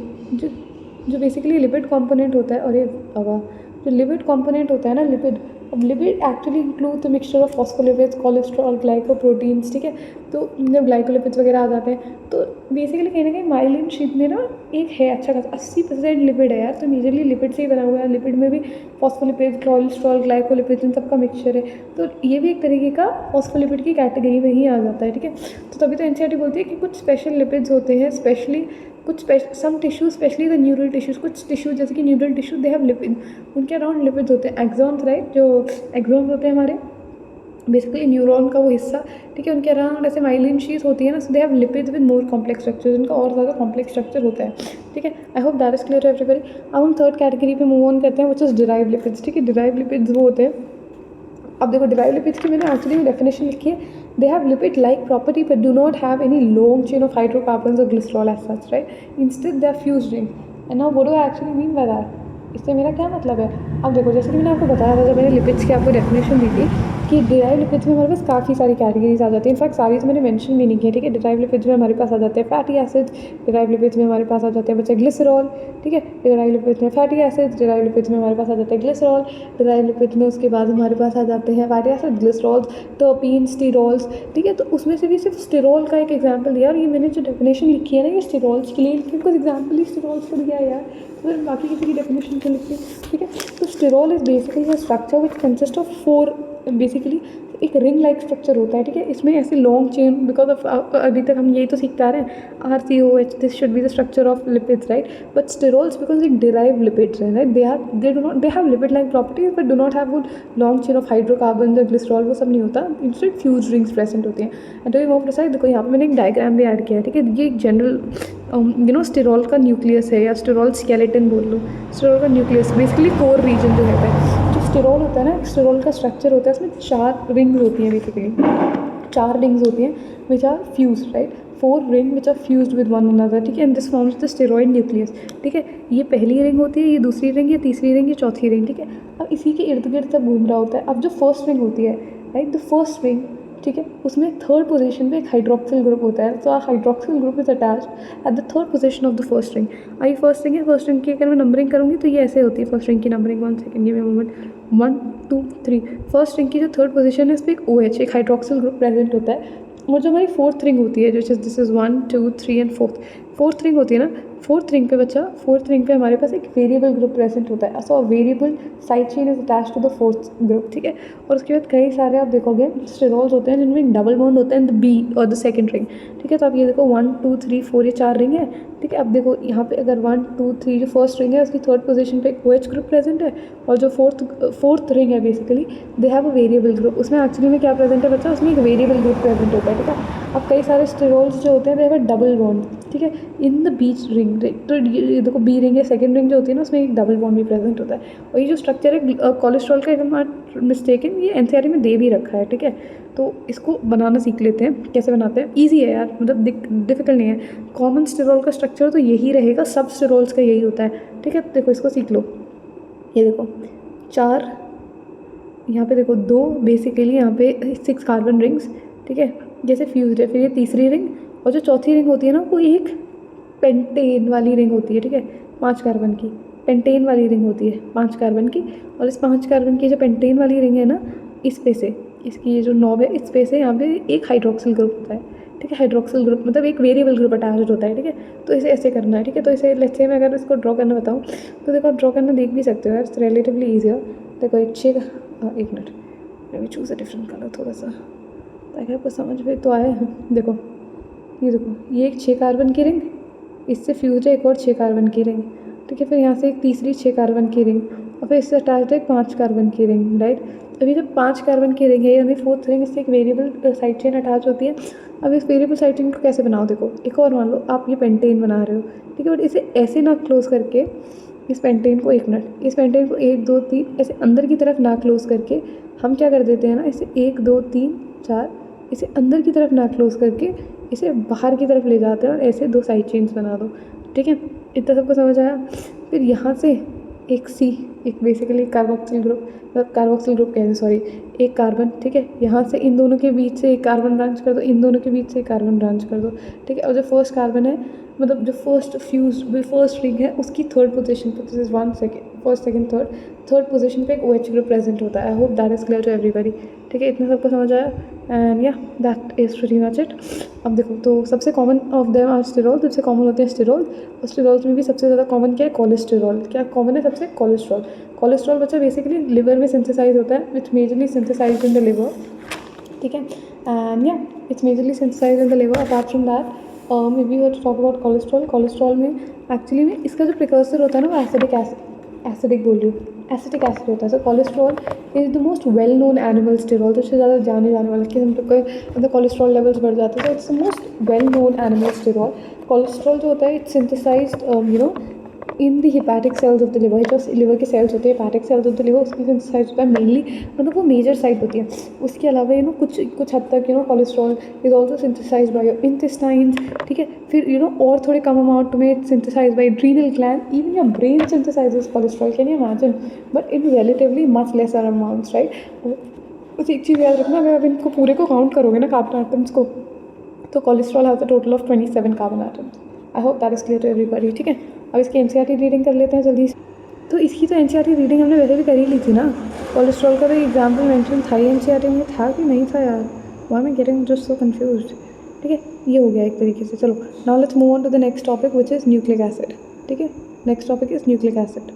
जो बेसिकली लिपिड कंपोनेंट होता है, अरे बाबा, जो लिपिड कंपोनेंट होता है ना लिपिड, अब lipid actually include the mixture of phospholipids, cholesterol, glycoproteins. ठीक है, तो जब ग्लाइकोलिपिड्स वगैरह आ जाते हैं तो बेसिकली कहीं ना कहीं माइलिन शीट में ना एक है अच्छा खासा 80% लिपिड है यार, तो मेजरली लिपिड से ही बना हुआ है. लिपिड में भी फॉस्फोलिपिड्स, कोलेस्ट्रॉल, ग्लाइकोलिपिड्स इन सबका मिक्सचर है, तो ये भी एक तरीके का फॉस्फोलिपिड की कैटेगरी में ही आ जाता है. ठीक है, तो तभी तो एनसीईआरटी बोलती है कि कुछ स्पेशल लिपिड्स होते हैं, स्पेशली कुछ some tissue specially the neural tissues, कुछ टिश्यू जैसे कि neural tissue they have lipid, उनके अराउंड लिपिड्स होते हैं. एक्सॉन्स राइट, जो एक्सॉन्स होते हैं हमारे बेसिकली न्यूरॉन का वो हिस्सा. ठीक है, उनके अराउंड ऐसे माइलिन शीट्स होती है ना, so they have lipids with more complex structures, उनका और ज़्यादा कॉम्प्लेक्स स्ट्रक्चर होता है. ठीक है, I hope that is clear to everybody. अब हम थर्ड कैटेगरी पे मूव ऑन करते हैं व्हिच इज डिराइव्ड लिपिड्स. ठीक है, डिराइव्ड लिपिड्स वो होते हैं, अब देखो डिराइव्ड लिपिड्स की मैंने एक्चुअली डेफिनेशन लिखी है. They have lipid-like property but do not have any long chain of hydrocarbons or glycerol as such, right? Instead, they are fused rings. And now, what do I actually mean by that? इससे मेरा क्या मतलब है? अब देखो, जैसे कि मैंने आपको बताया था जब मैंने लिपिड्स की आपको डेफिनेशन दी थी कि डिराइव लिपिड्स में हमारे पास काफ़ी सारी कैटेगरीज आ जाती हैं। इनफैक्ट सारी तो मैंने मेंशन भी नहीं की, ठीक है। डिराइव लिपिड्स में हमारे पास आ जाते हैं फैटी एसिड्स, डिराइव लिपिड्स में हमारे पास आ जाते हैं बच्चे ग्लिसरॉल, ठीक है। डिराइव लिपिड्स में फैटी एसिड्स, डिराइव लिपिड्स में हमारे पास आ जाते हैं ग्लिसरॉल, डिराइव लिपिड्स में उसके बाद हमारे पास आ जाते हैं fatty acid, glycerols, terpene, sterols, ठीक है। तो उसमें से भी सिर्फ स्टीरोल का एक एग्जाम्पल दिया, और ये मैंने जो डेफिनेशन लिखी है ना ये स्टीरोल्स के लिए, बिकॉज एग्जाम्पल ही स्टीरोल्स को दिया है यार, तो फिर बाकी किसी की डेफिनेशन को लिखी, ठीक है। तो sterol is basically a structure which consist of 4, basically एक रिंग लाइक स्ट्रक्चर होता है, ठीक है। इसमें ऐसे लॉन्ग चेन, बिकॉज ऑफ अभी तक हम यही तो सीखते आ रहे हैं RCOH, this should be the structure of lipids, right. But sterols because एक डिराइव लिपिड्स है, right, they have lipid like properties but do not have वो लॉन्ग चेन ऑफ हाइड्रोकार्बन या ग्लिसरॉल, वो सब नहीं होता, इंस्टेड फ्यूज रिंग्स प्रेजेंट होती हैं। एंड तो ये वो प्रोसेस देखो, यहाँ पे मैंने एक डायग्राम भी ऐड किया है, ठीक है। ये एक जनरल स्टेरोल का न्यूक्लियस है, या स्टेरोल स्केलेटन बोल लो। स्टेरोल का न्यूक्लियस बेसिकली कोर रीजन जो कहते हैं, जो स्टेरोल होता है ना, स्टेरोल का स्ट्रक्चर होता है, उसमें 4 रिंग्स होती हैं, बेसिकली 4 रिंग्स होती हैं which are fuse, right, 4 ring which are fused with one another, ठीक है। And this forms the steroid nucleus, ठीक है। ये पहली रिंग होती है, ये दूसरी रिंग, ये तीसरी रिंग, ये चौथी रिंग, ठीक है। अब इसी के इर्द गिर्द सब घूम रहा होता है। अब जो फर्स्ट रिंग होती है, राइट, द फर्स्ट रिंग, ठीक है, उसमें थर्ड पोजीशन पे एक हाइड्रोक्सिल ग्रुप होता है, तो hydroxyl group is attached at the third position of the first ring. I first ring है, फर्स्ट रिंग की अगर मैं नंबरिंग करूँगी तो ये ऐसे होती है फर्स्ट रिंग की numbering, 1 second, give me a moment, 1 2 3। First ring की जो थर्ड पोजीशन है इस पर एक OH, एक हाइड्रोक्सिल ग्रुप प्रेजेंट होता है। और जो हमारी फोर्थ रिंग होती है, जो this is 1 2 3 and fourth ring होती है ना, फोर्थ रिंग पे बच्चा, फोर्थ रिंग पे हमारे पास एक वेरिएबल ग्रुप प्रेजेंट होता है, so variable side chain is attach to the fourth group, ठीक है। और उसके बाद कई सारे आप देखोगे स्टेरोल्स होते हैं जिनमें एक डबल बॉन्ड होता है इन द बी और द सेकंड रिंग, ठीक है। तो आप ये देखो 1 2 3 4 ये 4 रिंग है, ठीक है। अब देखो यहाँ पे अगर 1 2 3 जो फर्स्ट रिंग है उसकी थर्ड पोजीशन पे एक OH ग्रुप प्रेजेंट है, और जो फोर्थ रिंग है basically they have a variable group, उसमें एक्चुअली में क्या प्रेजेंट है बच्चा, उसमें एक वेरिएबल ग्रुप प्रेजेंट होता है, ठीक है। अब कई सारे स्टेरोल्स जो होते हैं they have a double bond, ठीक है, इन द बीच रिंग, तो ये देखो बी रिंग है, सेकंड रिंग जो होती है ना उसमें एक डबल बॉन्ड भी प्रेजेंट होता है। और ये जो स्ट्रक्चर है कोलेस्ट्रॉल का, अगर नॉट मिस्टेकन, ये NCERT में दे भी रखा है, ठीक है। तो इसको बनाना सीख लेते हैं, कैसे बनाते हैं, ईजी है यार, मतलब डिफिकल्ट नहीं है। कॉमन स्टेरोल का स्ट्रक्चर तो यही रहेगा, सब स्टेरोल्स का यही होता है, ठीक है। देखो इसको सीख लो, ये देखो 4, यहाँ पे देखो 2, बेसिकली यहाँ पे 6 कार्बन रिंग्स, ठीक है, जैसे फ्यूज्ड है। फिर ये तीसरी रिंग, और जो चौथी रिंग होती है ना वो एक पेंटेन वाली रिंग होती है, ठीक है, 5 कार्बन की पेंटेन वाली रिंग होती है 5 कार्बन की। और इस 5 कार्बन की जो पेंटेन वाली रिंग है ना, इस पे से, इसकी ये जो नॉब है इस पे से यहाँ पे एक हाइड्रोक्सिल ग्रुप होता है, ठीक है। हाइड्रोक्सिल ग्रुप मतलब एक वेरिएबल ग्रुप अटैच्ड होता है, ठीक है। तो इसे ऐसे करना है, ठीक है। तो इसे लेट्स से मैं अगर इसको ड्रॉ करना बताऊँ तो देखो, आप ड्रॉ करना देख भी सकते हो यार, इट्स रिलेटिवली ईजी है। देखो एक मिनट, मैं भी चूज़ अ डिफरेंट कलर थोड़ा सा, ताकि आपको समझ में तो आए। देखो ये देखो, ये एक 6 कार्बन की रिंग, इससे फ्यूज है एक और 6 कार्बन की रिंग, ठीक है। फिर यहाँ से एक तीसरी 6 कार्बन की रिंग, और फिर इससे अटैच्ड है एक 5 कार्बन की रिंग, राइट। अभी जब 5 कार्बन की रिंग है, यानी फोर्थ रिंग, इससे एक वेरिएबल साइड चेन अटैच होती है। अब इस वेरिएबल साइड चेन को कैसे बनाओ, देखो एक और मान लो आप ये पेंटेन बना रहे हो, ठीक है, बट इसे ऐसे ना क्लोज करके, इस पेंटेन को, एक मिनट, इस पेंटेन को 1 2 3 ऐसे अंदर की तरफ ना क्लोज करके हम क्या कर देते हैं ना, इसे 1 2 3 4 इसे अंदर की तरफ ना क्लोज करके इसे बाहर की तरफ ले जाते हैं, और ऐसे 2 साइड चेन्स बना दो, ठीक है। इतना सबको समझ आया। फिर यहाँ से एक C, एक basically carboxyl group, carboxyl group कह रहे सॉरी, एक कार्बन, ठीक है। यहाँ से इन दोनों के बीच से एक कार्बन ब्रांच कर दो, इन दोनों के बीच से एक कार्बन ब्रांच कर दो, ठीक है। और जो फर्स्ट कार्बन है, मतलब जो फर्स्ट रिंग है उसकी थर्ड पोजीशन पे, this is 1 second, first second third position पे एक OH ग्रुप प्रेजेंट होता है। I hope that is clear to everybody, ठीक है। इतना सबको समझ आया, and yeah that is pretty much it. अब देखो, तो सबसे common of them are sterol, सबसे कॉमन होते हैं स्टेरोल, और स्टेरोल्स में भी सबसे ज़्यादा कॉमन क्या है, कोलेस्टेरॉल। क्या कॉमन है सबसे, कोलेस्ट्रॉल। कोलेस्ट्रॉल बच्चा बेसिकली लिवर में सिंथेसाइज होता है, which majorly synthesize in the liver, ठीक है। एंड या it's majorly synthesize in the liver. Apart from that may be to talk about cholesterol. Cholesterol में एक्चुअली में इसका जो प्रिकर्सर होता है ना वो एसिडिक एसिड होता है। So cholesterol is the most well known animal sterol, सबसे ज़्यादा जाने जाने वाला कि हम लोग के अंदर कोलेस्ट्रॉल लेवल्स बढ़ जाते हैं, तो it's the most well known animal sterol. Cholesterol जो होता है it's synthesized in the hepatic cells of the liver, जो लिवर के सेल्स होते हैं hepatic cells of the liver, उसकी सिंथेसाइज होता है मेनली, मतलब वो मेजर साइट होती है। उसके अलावा कुछ हद तक cholesterol is also synthesize by your intestines, ठीक है। फिर और थोड़े कम अमाउंट में synthesize by adrenal gland, even your brain synthesizes cholesterol, can you imagine, but in relatively much lesser amounts, right. बस एक चीज़ याद रखना, अगर आप इनको पूरे को काउंट करोगे ना कार्बन एटम्स को, तो cholesterol has a total of 27 carbon atoms. I hope that is clear to everybody, ठीक है। अब इसकी एनसीईआरटी रीडिंग कर लेते हैं जल्दी से। तो इसकी तो एनसीईआरटी रीडिंग हमने वैसे भी कर ही ली थी ना, कोलेस्ट्रॉल का तो एग्जाम्पल मेंशन था ही एनसीईआरटी में, था कि नहीं था यार, why am I getting just so confused, ठीक है। ये हो गया एक तरीके से। चलो now let's move on to the next topic which is nucleic acid, ठीक है। Next topic is nucleic acid.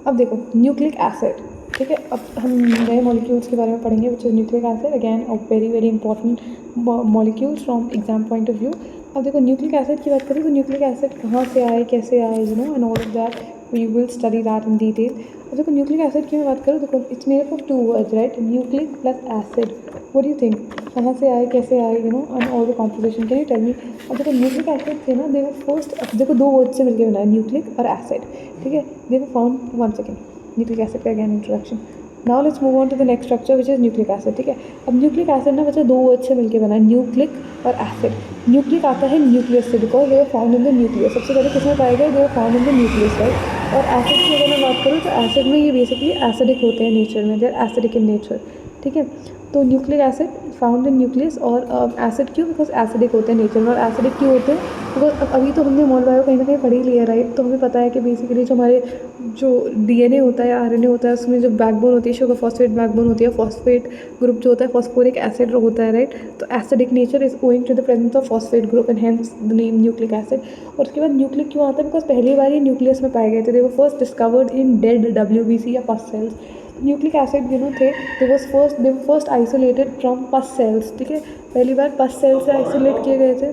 अब देखो न्यूक्लिक एसिड, ठीक है। अब हम नए मॉलिक्यूल्स के बारे में पढ़ेंगे विच is nucleic acid, again a very very important molecules from exam point of view. अब देखो न्यूक्लिक एसिड की बात करें तो न्यूक्लिक एसिड कहाँ से आए, कैसे आए, and all of that we will study that in detail. अब देखो न्यूक्लिक एसिड की मैं बात करूँ, देखो it's made up of 2 words, right, nucleic plus acid. What do you think, कहाँ से आए, कैसे आए, and all the composition, can you tell me. अब देखो न्यूक्लिक एसिड थे ना, दे वर फर्स्ट, देखो 2 वर्ड से मिलकर बनाया, न्यूक्लिक और एसिड, ठीक है। They were found, 1 second, nucleic acid का again introduction. Now let's move on to the next structure which is nucleic acid, ठीक है। अब न्यूक्लिक एसिड ना बच्चा 2 वर्ड से मिलकर बना है, न्यूक्लिक और एसिड। न्यूक्लिक आता है न्यूक्लियस से, because they are found in the nucleus, सबसे पहले किसमें पाए गए, they are found in the nucleus, right. और एसिड की अगर मैं बात करूँ तो एसिड में ये बेसिकली एसिडिक होते हैं नेचर में, they are acidic in nature, ठीक है। तो nucleic acid found in nucleus, और एसिड क्यों, बिकॉज एसिडिक होते हैं नेचर में। और एसिडिक क्यों होते हैं, बिकॉज अभी तो हमने मोल बायो कहीं ना कहीं पढ़ ही लिया, राइट। तो हमें पता है कि बेसिकली जो हमारे जो डीएनए होता है, आरएनए होता है, उसमें जो बैकबोन होती है, शुगर फॉस्फेट बैकबोन होती है, फॉस्फेट ग्रुप जो होता है फॉस्फोरिक एसिड होता है, राइट। तो acidic nature is owing to the presence of phosphate group and hence the name nucleic acid. और उसके बाद न्यूक्लिक क्यों आता है, बिकॉज पहली बार ये न्यूक्लियस में पाए गए थे, they were first discovered in dead WBC या पस सेल्स। न्यूक्लिक एसिड थे, they were first isolated from pus cells, ठीक है। पहली बार पस सेल से आइसोलेट किए गए थे।